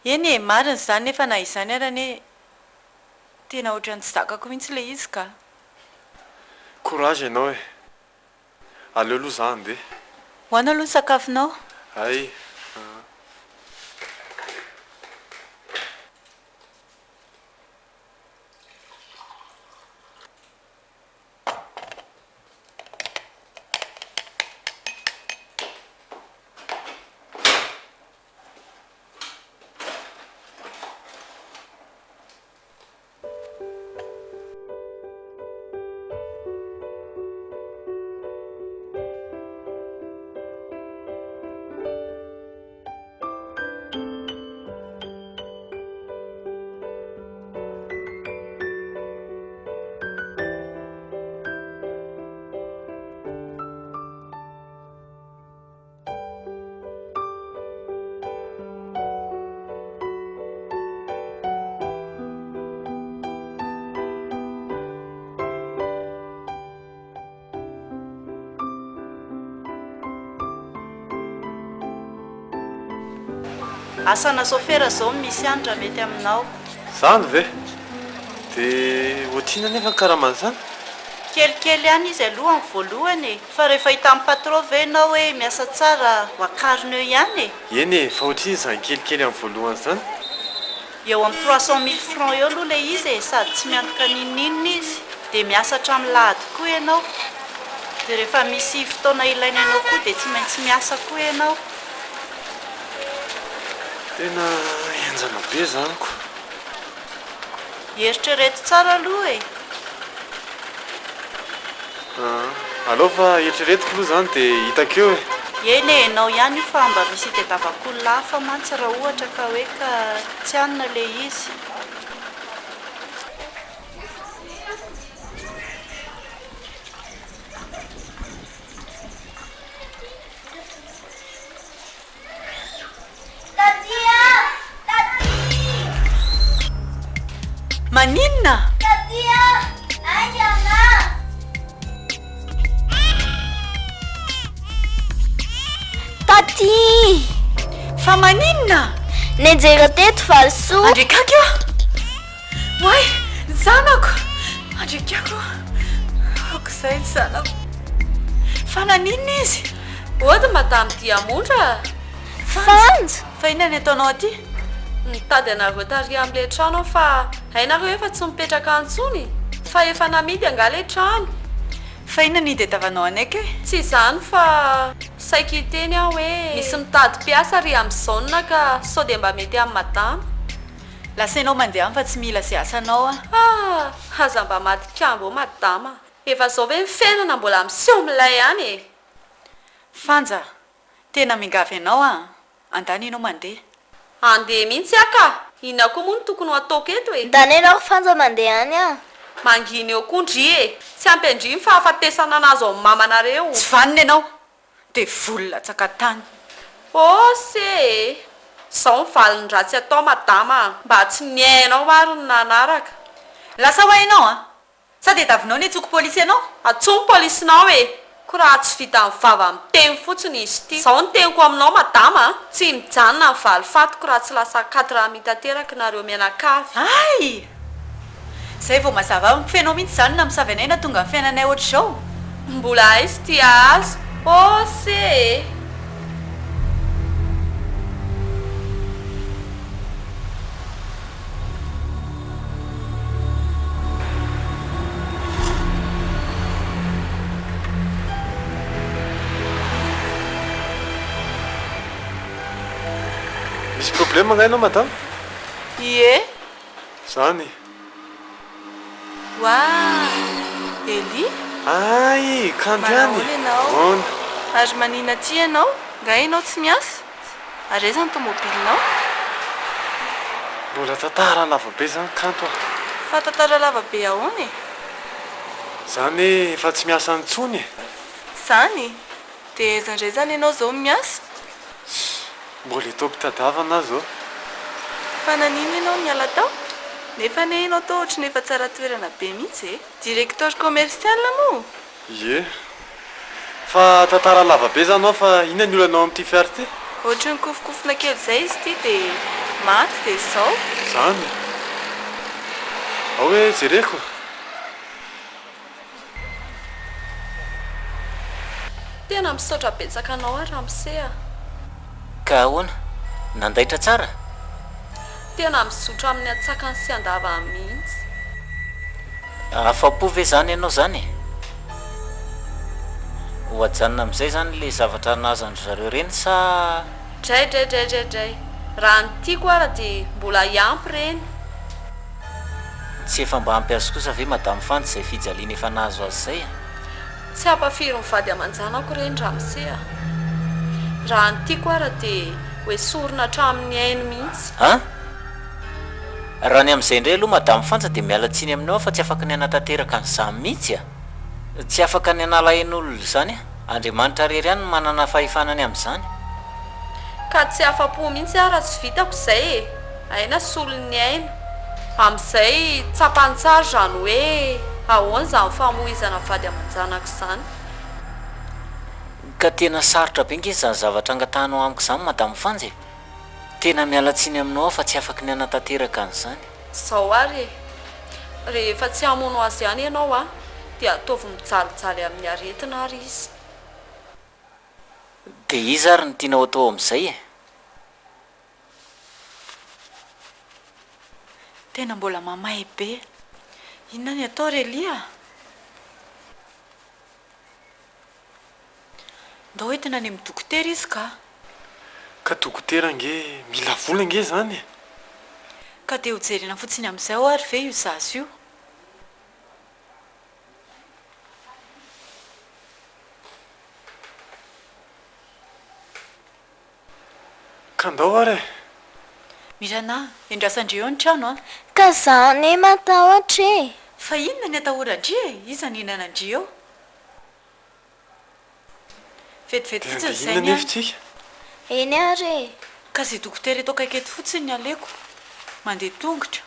eny e mariny zany nefa na izany arany hoe tena ohatrany tsy zakako mihitsy le izy ka courage ianao e aleo aloha za andeha hoana aloha ny sakafonao ay asana sofera zao misy andra mety aminao zany ve dia ohatrina nefa karahamany zany kelikely ihany izy aloha amin'ny voalohany e fa rehefa hita amin'ny patron ve ianao hoe miasa tsara hoakariny eo ihany e eny e fa ohatriny zany kelikely amin'ny voalohany zany eo amin'ny 300 000 francs eo aloha le izy e sady tsy miantoka ninninina izy dia miasa hatramin'ny lahady koa ianao dia rehefa misy fotoana ilaina ianao koa dia tsy maintsy miasa koa ianao tena enjana be zanyko eritrereto tsara aloha e aleo fa eritreretiko aloha zany dia hitakeo e eny e enao ihany io fa mba misy tedavakolo lafa mantsy raha ohatra ka hoe ka tsy anina le izy maninona taty fa maninona nenjera teto valso andrekako eo way zanako andrekako aok'izay ny zanako fa naninona izy ody madamy diamondra fanja fa inona ny ataonao aty nitady anareo tary amin'le trano fa hainareo efa tsy mipetraka antsony fa efa namidy anga le trano fa inona ny idetavanao anaiky e tsy izany fa saiky teny aho hoe misy mitady mpiasa ry amin'izao ka sao dia mba mety amin'ny madama lasa ianao mandeha any fa tsy mila izay asanao a aza mba madikambo madama efa zao hoe mifenana mbola miseho milay ihany e fanja tena mingavy ianao a andany ianao mandeha andeha mihitsy aka ina koa moa no tokony ho ataoko eto e danenao fanja mandeha any a mangina eo koa-ndry e tsy ampy-andrimy fa afatesana anazy ao amin'ny mamanareo tsy vanina ianao dia volona tsakatany ose zao mivalin-dratsy atao madama mba tsy niainao maro ny nanaraka lasa ho ianao a sady davinao ny tsoko polisy ianao atsomy polisinao e ko raha tsy vita ny vava amin'ny teny fotsiny izy ity zao ny teniko aminao madama tsy mijanona ny valifatiko raha tsy lasa 4 mitateraka nareo mianakavy ay zay vao mazava mifenao mihitsy zany na misavy anay na tonga ny fiainanay ohatra izao mbola aizy tia azo ose misy problème ngainao madame ie zany wa eli ay kanto ihany ianao ary manina ty ianao nga ianao tsy miasa ary aizany tomobilinao mbola tantara lavabe zany kanto a fa tantara lavabe ahoany zany efa tsy miasa nitsony e zany dia aizandray zany ianao zao miasa mbola itao mpitadiavana zao fa nanino ianao miala tao nefa ne hainao atao ohatra nefa tsara toerana be mihitsy e directeur commercial moa Ie fa tantara lavabe zanao fa inona ny olanao amin'ity fiara ty ohatra ny kofokofona kely zay izy ty dia maty dia zao zany ao hoe jereko tena misaotra betsaka anao ary ramosea ka ahoana nandaitra tsara tena mizotra amin'ny atsakany sy andava mihitsy afa-po ve zany ianao zany ho ajanona amin'izay zany le zavatra nazandro zareo reny sa draydraydraydraydray raha ny tiako ara dia mbola iampy reny tsy efa mba hampiazo kosa ve madamy fanty izay fijaliana efa nahazo azy zay tsy hampafiry mivady aman-janako reny ramosea raha ny tiako ara dia hoe sorona hatramin'ny ainy mihitsy a raha ny amin'izay indray aloha madamy fantsa dia mialatsiny aminao fa tsy afaka ny anatanteraka ny zamy mihitsy a tsy afaka ny anala hain'olona zany a andriamanitra rery ihany manana fahefanany amin'izany ka tsy afa-po mihitsy ara tsy vitako izay e aina solon'ny aina amin'izay tsapantsary zany hoe ahoana zany famoizana vady aman-janako izany ka tena sarotra be nge zany zavatra angatanao amiko izany madamy fanjy tena mialatsiny aminao fa tsy afaka ny anatanteraka an'izany zao ary e rehefa tsy hamono azy ihany ianao a dia ataovy mijalijaly amin'ny aretina ary izy dia izy ary ny tianao atao amin'izay e tena mbola mamay be inona ny atao relia ndao hoe tena ny amin'ny dokotera izy ka dokotera nge mila vola nge zany ka dia hojerena fotsiny amin'izay ao ary ve io zazy io ka ndao ary mirana endrasandreo ny trano a ka zany matahotra e fa inona ny atahorandri e iza ny hinanandri eo vetivety fotsiny zay inona ny any nefitsika eny ary ka zay dokotera eto kaikety fotsiny ny aleko mandeha tongotra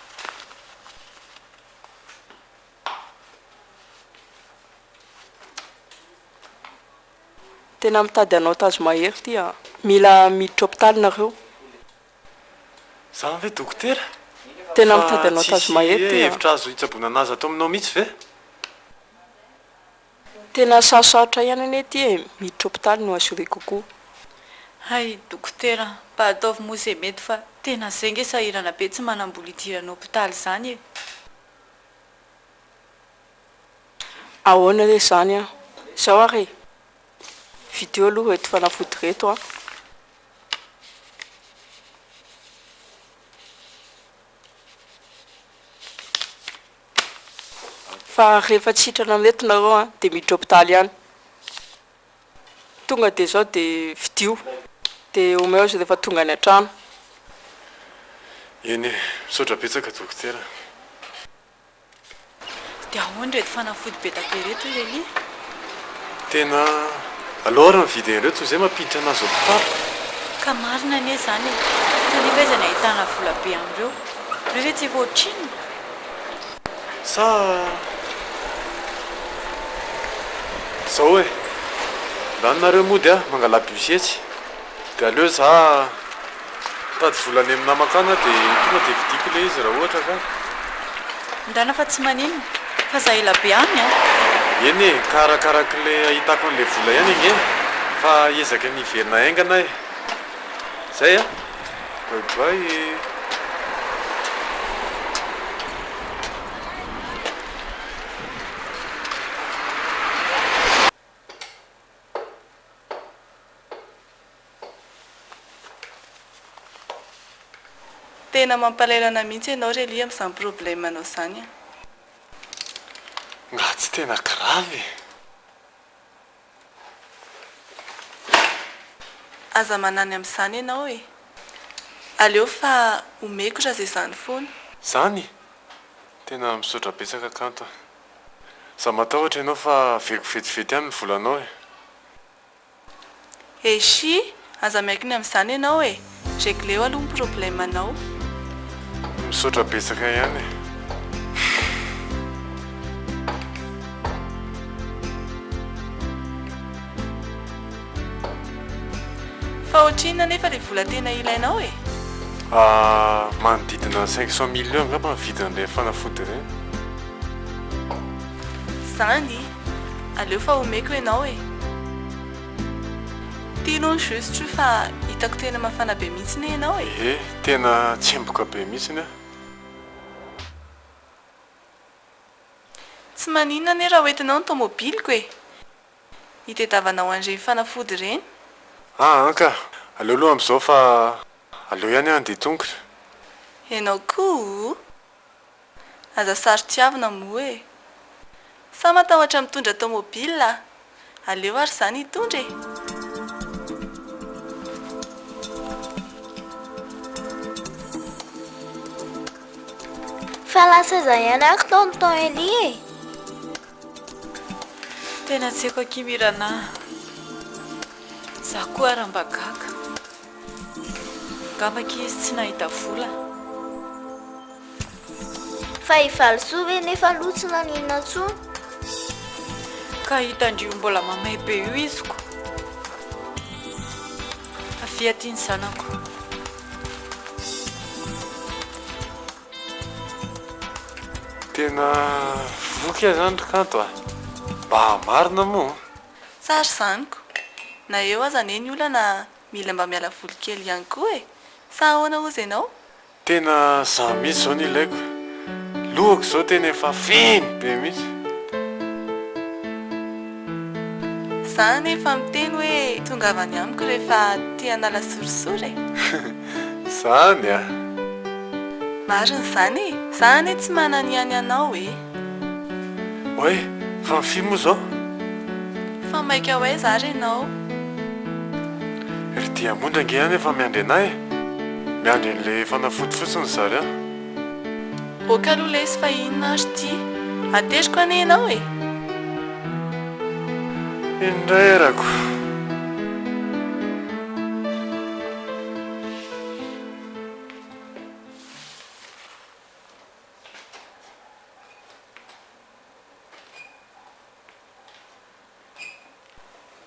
tena mitady anao tazo mahery ty a mila miditra hôpitaly nareo zany ve dokotera tena mitady anao tazo mahery ty a hevitra azo hitsabona anazy atao aminao mihitsy ve tena sarosarotra ihany ane ty e miditra hôpitaly no asore kokoa hay dokotera mba ataovy moa zay mety fa tena zay nge sahirana be tsy manambola idirany hôpitaly zany e ahoana re zany a zao are video aloha reto fanafody reto a fa rehefa tsy hitrana amin'reto nareo a dia miditra hôpitaly ihany tonga dia zao dia vidio dia omeo izy rehefa tonga any an-trano eny misaotra betsaka dokotera dia ahoany reto fanafody be tabe reto reli tena alora mividy en'ireo toy izay mampiditra anazy hôpitaly ka marina anie zany e tanefa iza ny ahitana vola be am'ireo reo re tsy voatrinina sa zao hoe lanynareo mody a mangala busetsy dia aleo za tady volany amin'ny namakana dia tonga dia vidiko le izy raha ohatra ka ndana fa tsy maninona fa za ela be any a eny e ka arakaraky le ahitako an'le vola ihany iny e fa ezaka niverina aingana e zay a baibay tena mampalelana mihitsy ianao relia amin'izany problème anao zany a nga tsy tena gravy aza manany amin'izany ianao e aleo fa omeko raha zay zany foana zany tena misaotra betsaka kanto za matahotra ianao fa veko vetivety ihany ny volanao e eshi aza maikiny amin'izany ianao e regleo aloha ny problème anao misaotra betsaka ihany e fa ohatrinona nefa ilay vola tena ilainao e. Manodidina 500 millions ngamba ny vidin'ilay fanafody ireny. Zany aleo fa omeko ianao e. Tianao ny juste io fa hitako tena mafana be mihitsiny ianao e. Tena tsemboka be mihitsiny a. Tsy maninona ane raha hoentinao ny tômôbiliko e. Hitadiavanao an'ireny fanafody ireny. Anka, aleo aloha amin'izao fa aleo ihany andeha tongotra. Ianao koa aza sary tiavina moa e. Sa matahotra mitondra tômôbila. Aleo ary izany hitondra e. Fa lasa izay ihany ako tao ny tao Eli e. Tena tsy haiko akimirana. Za koa raha mba gaga. Gambaka izy tsy nahita vola. Fa hivaly soa ve nefa lotsina ninona tsoa. Ka hitandrio mbola mamay be io iziko. Avia tiany zanako. Tena voky zany kanto a. Mba marina moa. Tsara zaniko. Na eo aza neny olana mila mba miala voly kely ihany koa e. Sa ahoana ozy ianao? Tena za mihitsy zao ny ilaiko. Lohako zao tena efa feno be mihitsy. Za nefa miteny hoe tongavany amiko rehefa tia hanala sorisory e. Zany a. Marina zany e. Zany tsy manany ihany anao e. Oe, fa mify moa zao. Fa maika hoe za renao. Ry dia mondra nge ihany efa miandry anay. Miandry an'ilay fanafody fotsiny zareo. Oka aloha lesy fa inona ary ty. Ateziko ane ianao e. Indray arako.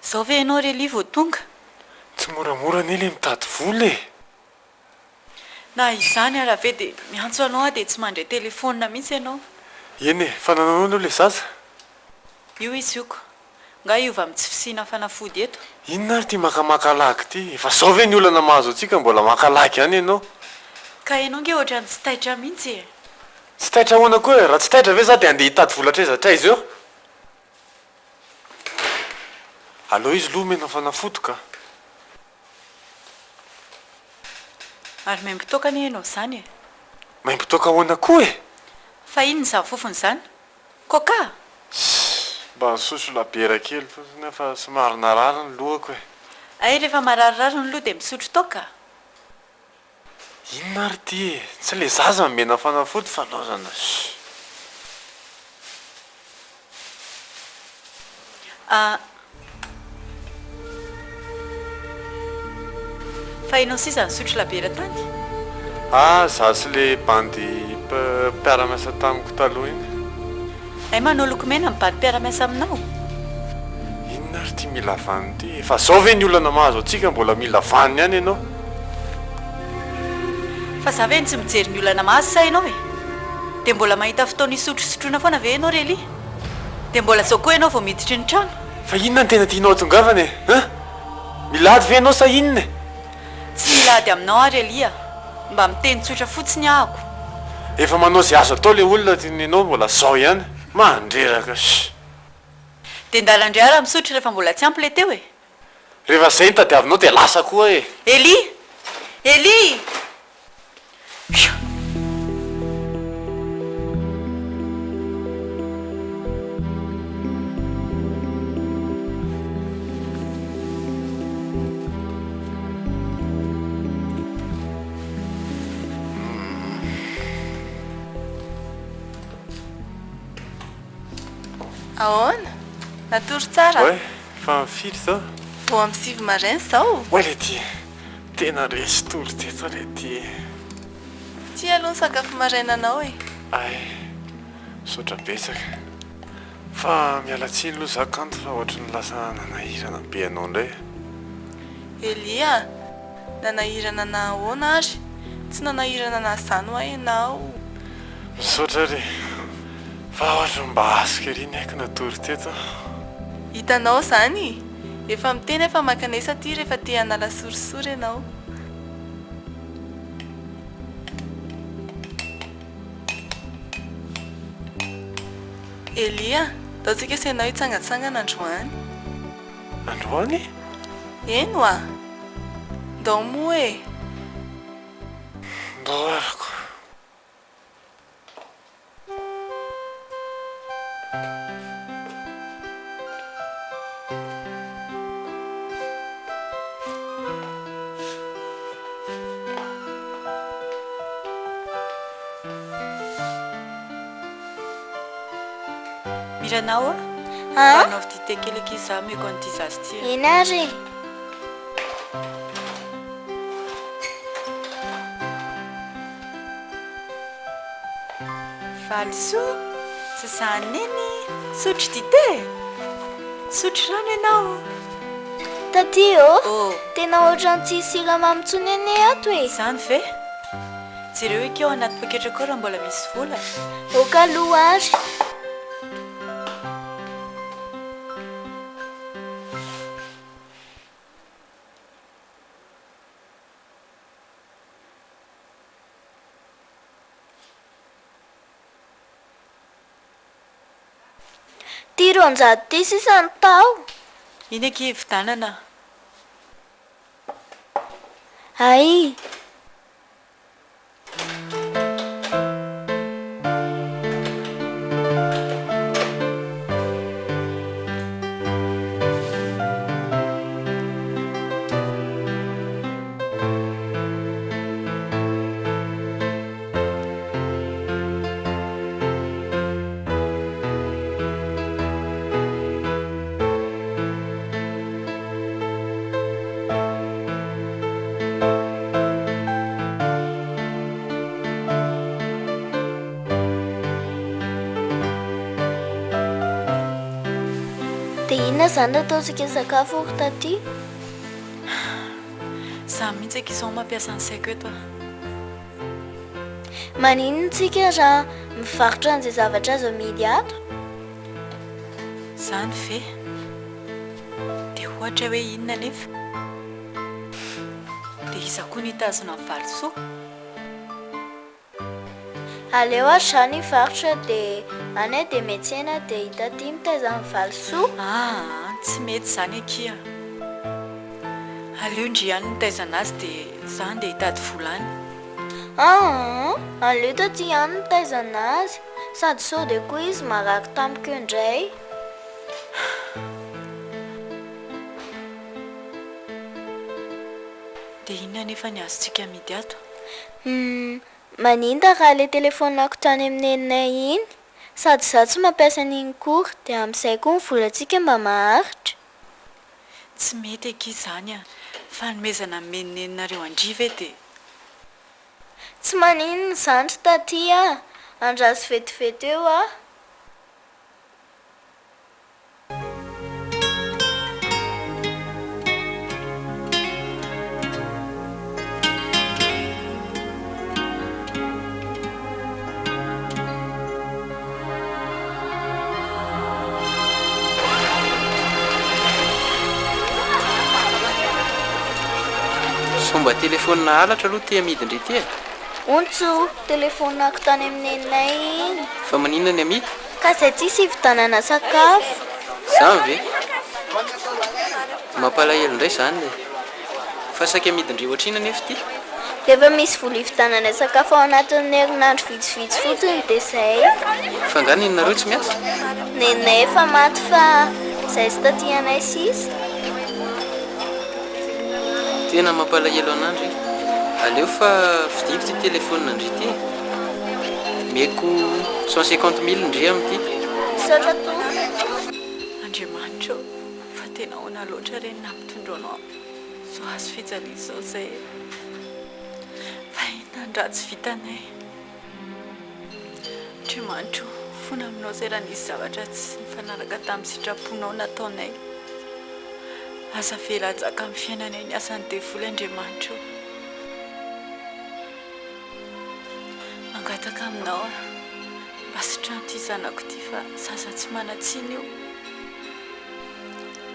Zao ve ianao Reli vao tonga? Tsy moramora ny ilay mitady vola e. Na izany raha ve dia miantso anao dia tsy mandray telefônina mihitsy ianao. Eny e, fa nanao aloha ilay zaza. Io izy ioko. Nga io va mitsifisina fanafody eto. Inona ary ty makamaka ty? Efa zao ve ny olana mahazo antsika mbola makalaky ihany ianao. Ka ianao nge ohatrany tsy taitra mihitsy e. Tsy taitra ahoana koa e, raha tsy taitra ve za dia andeha hitady vola trezatra izy eo. Allo izy loha mena fanafody ka. Ary maimbotoka anie ianao zany e. Maimbotoka ahoana koa e. Fa inona izany fofony zany? Coca? Mba nisoso labiera kely nefa somary narary ny lohako e. Ay rehefa mararirary ny loha dia misotro toka. Inona ary ty e, tsy le zaza mena fanafody fa laozana. Fa ianao sisa nisotro labiera tany? Za sy le bandy mpiara-miasa tamiko taloha iny. Ay manao lokomena mibady mpiara-miasa aminao? Inona ary ty mila vaniny ty? Efa zao ve ny olana mahazo antsika mbola mila vaniny ihany ianao? Fa za ve tsy mijery ny olana mahazo sa ianao e? Dia mbola mahita fotoana isotrosotroina foana ve ianao Reli? Dia mbola zao koa ianao vao miditry ny trano? Fa inona ny tena tianao tongavana e? Milady ve ianao sa inona e? Tsy milady aminao ary Reli. Mba miteny tsotra fotsiny ahako. Efa manao izay azo atao le olona tiany ianao mbola zao ihany. Mandreraka. Dia ndalandray ara misotro rehefa mbola tsy ampy le teo e. Rehefa izay nitadiavinao dia lasa koa e. Eli! Eli! Ahoana? Natory tsara? Oe, fa mifiry zao. Vao amin'ny 7 maraina zao. Oe le ty, tena resy tory teto le ty. Ty aloha ny sakafo marainanao e. Ay, sotra betsaka. Fa miala tsiny aloha za kanto fa ohatry ny lasa nanahirana be anao indray. Elia, nanahirana na ahoana ary tsy nanahirana na zany ho ianao misaotra re fa ohatra mba asikery iny haiko natory teto hitanao zany efa miteny efa makanesa ty rehefa te hanala sorisory ianao Elia ataontsika senao hitsangatsangana androany androany eno a ndao moa e ndao arako miranao a anao dite kely aky za meko an'ity zazy ty eny ary valiso sasany eny sotro dite sotro rano ianao taty ô tena ohatran'tsy siramamy tsony ene ato e zany ve jereo ekeo anaty paketra koa raha mbola misy vola okaloha ary ty ronjato ty sisany tao iny aky vidanana ay dia inona zany ataontsika sakafo ory taty za mihitsy aky izao mampiasa ny saiko eto a maninontsika raha mivarotra an'izay zavatra azo amidy ato zany ve dia ohatra hoe inona nefa dia iza koa nitazona ny valisoa aleo ary zany hivarotra dia anay dia metsena dia hitaty mitaiza ny valisoa tsy mety zany aky a aleo ndriany nitaizana azy dia zany dia hitady volany aleo taty ihany nitaizana azy sady sao dia koa izy marary tamiko indray dia inona nefa ny azontsika midy ato maninda raha ilay telefonako tany amin'ny eninay iny sady za tsy mampiasa an'iny kory dia amin'izay koa ny volantsika mba maharitra tsy mety aky izany a fanomezana menonenonareo andriva e dia tsy maninona zany tsy taty a andraso vetivety eo a somba telefona halatra aloha ty amidy indray ty e ontso telefonako tany amin'ny eninay iny fa maninona ny amidy ka izay tsisy hividanana sakafo zany ve mampalahelo indray zany le fa saika amidy indray ohatrina nefa ty rehefa misy vola hividanana sakafo ao anatin'ny herinandro vitsivitsy fotony dia izay fa ngany ninareo tsy miasa neninay efa maty fa izay sy taty anay sisa tena mampalahelo anandry aleo fa vidiko ty telefona indray ty meko 150 000 indray amin'ity misaotra to andriamanitra fa tena hoana loatra reny nampitondro anao so azo fijaliana izao izay fa inandratsy vitanay andriamanitra fona aminao izay raha nisy zavatra tsy mifanaraka tamin'ny sitraponao nataonay aza velajaka amin'ny fiainana ny asany devoly Andriamanitra io. Mangataka aminao mba sitrano ty zanako ty fa zaza tsy manatsiny io.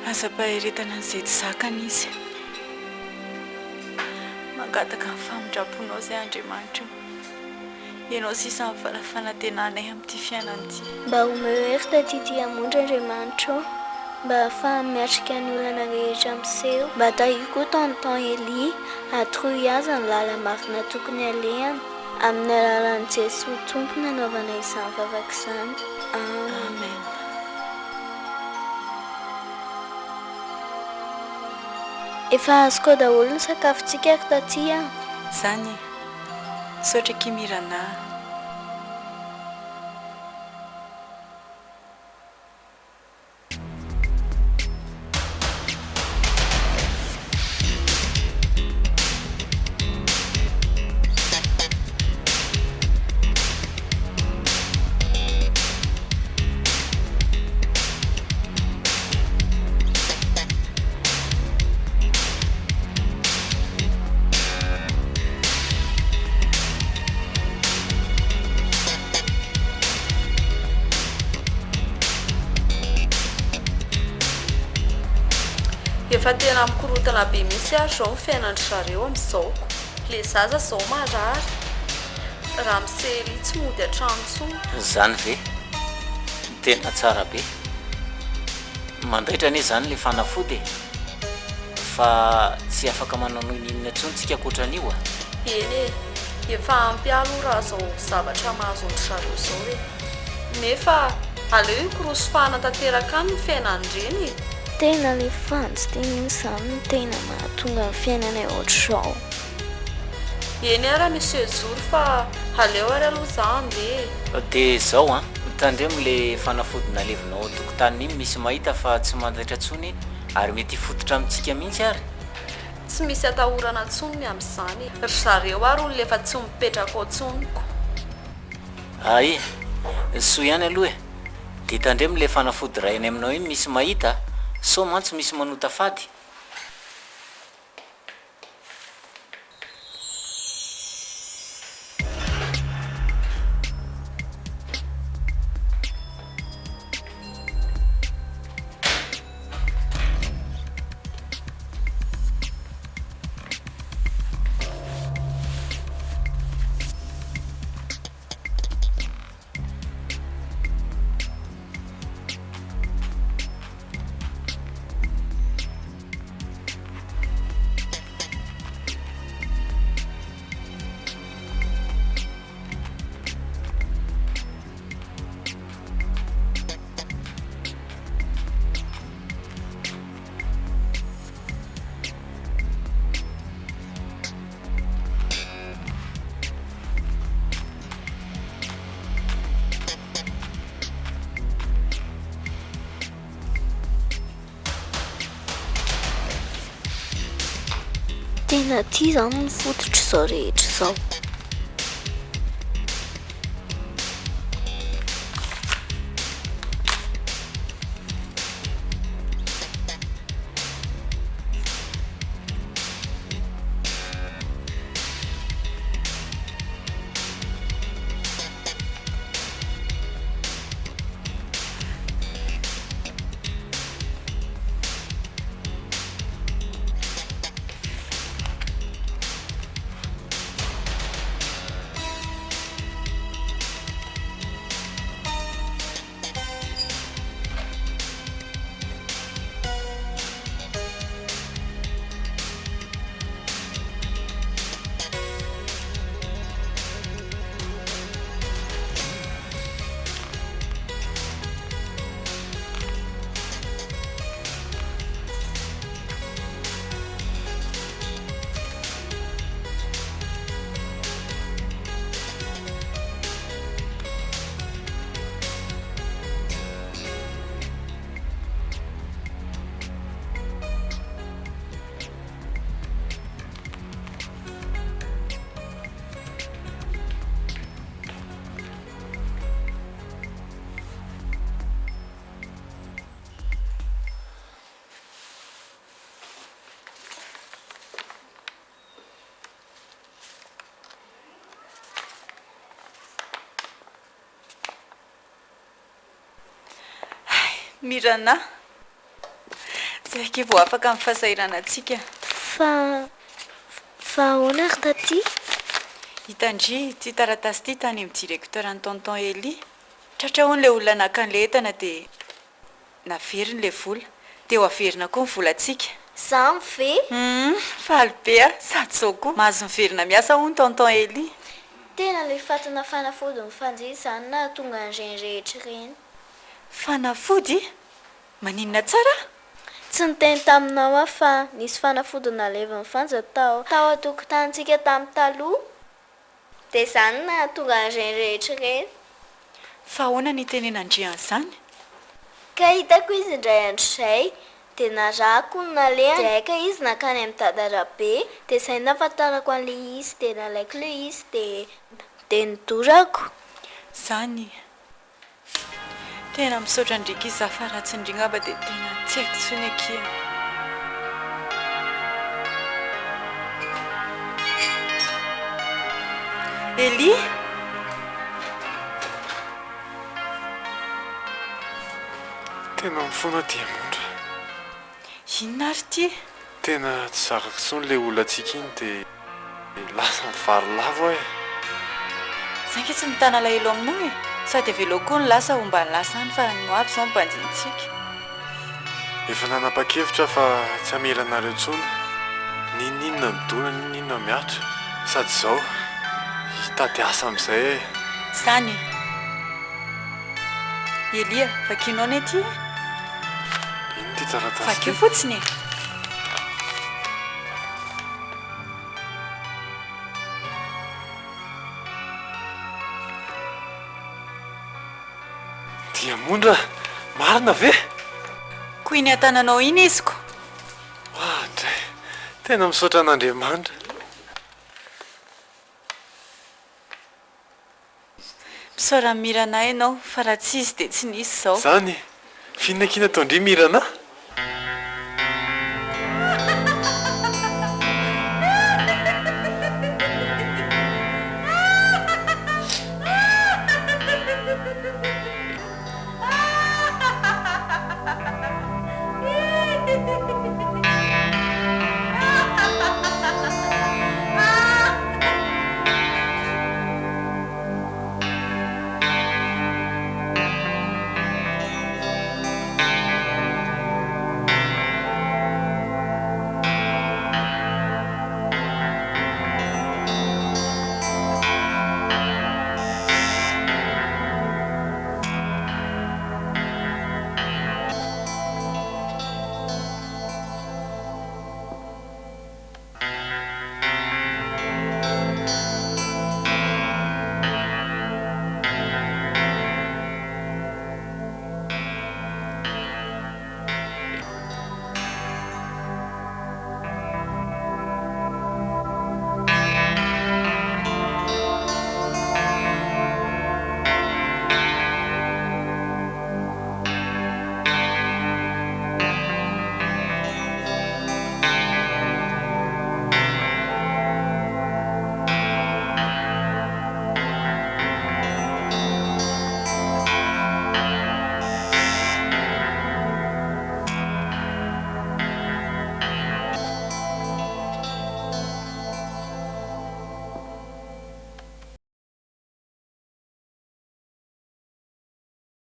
Aza paheretana an'izay tsy zakany izy. Mangataka amin'ny famindraponao izay Andriamanitra io. Ianao sisa amin'ny fanatenanay amin'ity fiainana ity. Mba omeherita ty hamonjy Andriamanitra io. Mba ahafaha miatrika ny olana rehetra miseho. Mba tahiko taon'ny Eli atroy azy ny lala marina tokony alehany amin'ny alalan'i Jesosy tompony anaovana izany vavaka izany. Amen. Efa azoko daholo ny sakafontsika taty a. Zany saotra kimirana. Efa tena mikorotana be mihitsy ary zao ny fiainandry zareo amin'izao. Le zaza zao marary raha misery tsy mody hatrano intsony. Zany ve tena tsara be. Mandaitra anie zany le fanafody fa tsy afaka manano inona intsony tsika ankoatran'io a. Eny efa ampialo raha zao zavatra mahazo ny zareo zao e. Nefa aleo ikoroso fanatanteraka any ny fiainan'ireny. Tena le fanjy tena izany no tena mahatonga ny fiainanay ohatr'izao. Eny ara monsieur Zoro fa aleo ary aloha zany le. Dia zao a tandremo le fanafody nalevinao tokotany iny misy mahita fa tsy mandaitra ntsony ary mety hifototra amintsika mihitsy ary. Tsy misy atahorana ntsony amin'izany. Ry zareo ary olona efa tsy mipetraka ao ntsoniko. Ay soa ihany aloha e. Dia tandremo le fanafody rainy aminao iny misy mahita so mantsy misy manota fady. Tena ty zany mifototra izao rehetra izao. mirana zay ke vao afaka amin'ny fahasairana antsika fa ahoana ry taty hitandry ty taratasy ty tany amin'ny directeur any tonton Eli tratra ho n'le olona naka an'le entana dia naveriny le vola dia ho averina koa ny volantsika za mive faly be a sady zao koa mahazo miverina miasa ho ny tonton Eli tena le fatana fanafody mifanjy izany na tonga an'ireny rehetra ireny fanafody maninona tsara tsy niteny taminao aho fa nisy fanafody naleva mifanja tao an-tokotanintsika tamin'ny taloha dia izany na tonga an'ireny rehetra ireny fa ahoana ny tenen'andrian'izany ka hitako izy indray andro izay dia narako ny nalehany dia haika izy nakany amin'ny dadarabe dia izay nafantarako an'le izy dia nalaiko le izy dia nidorako zany tena misaotra ndriky izy zaho fa ratsy indrigna aba dia tena tsy haiko tsony akia Eli tena mifona Diamondra inona ary ty tena tsy zakako tsony le olantsika iny dia lasa mivary lavo e zany ke tsy mitana lahelo aminao e sady avelo koa ny lasa ho mba ny lasa any fa no aby zao mimpanjintsika efa nanapa-kevitra fa tsy hamela anareo tsony ninninona midona ninninona miatra sady zao hitady asa amin'izay e zany Elia vakinao ny aty ino ty taratasy vakio fotsiny Diamondra marina ve koa iny an-tananao iny izyko dray tena misaotra an'Andriamanitra misaora mirana ianao fa raha tsy izy dia tsy nisy zao zany fihinakina taondry mirana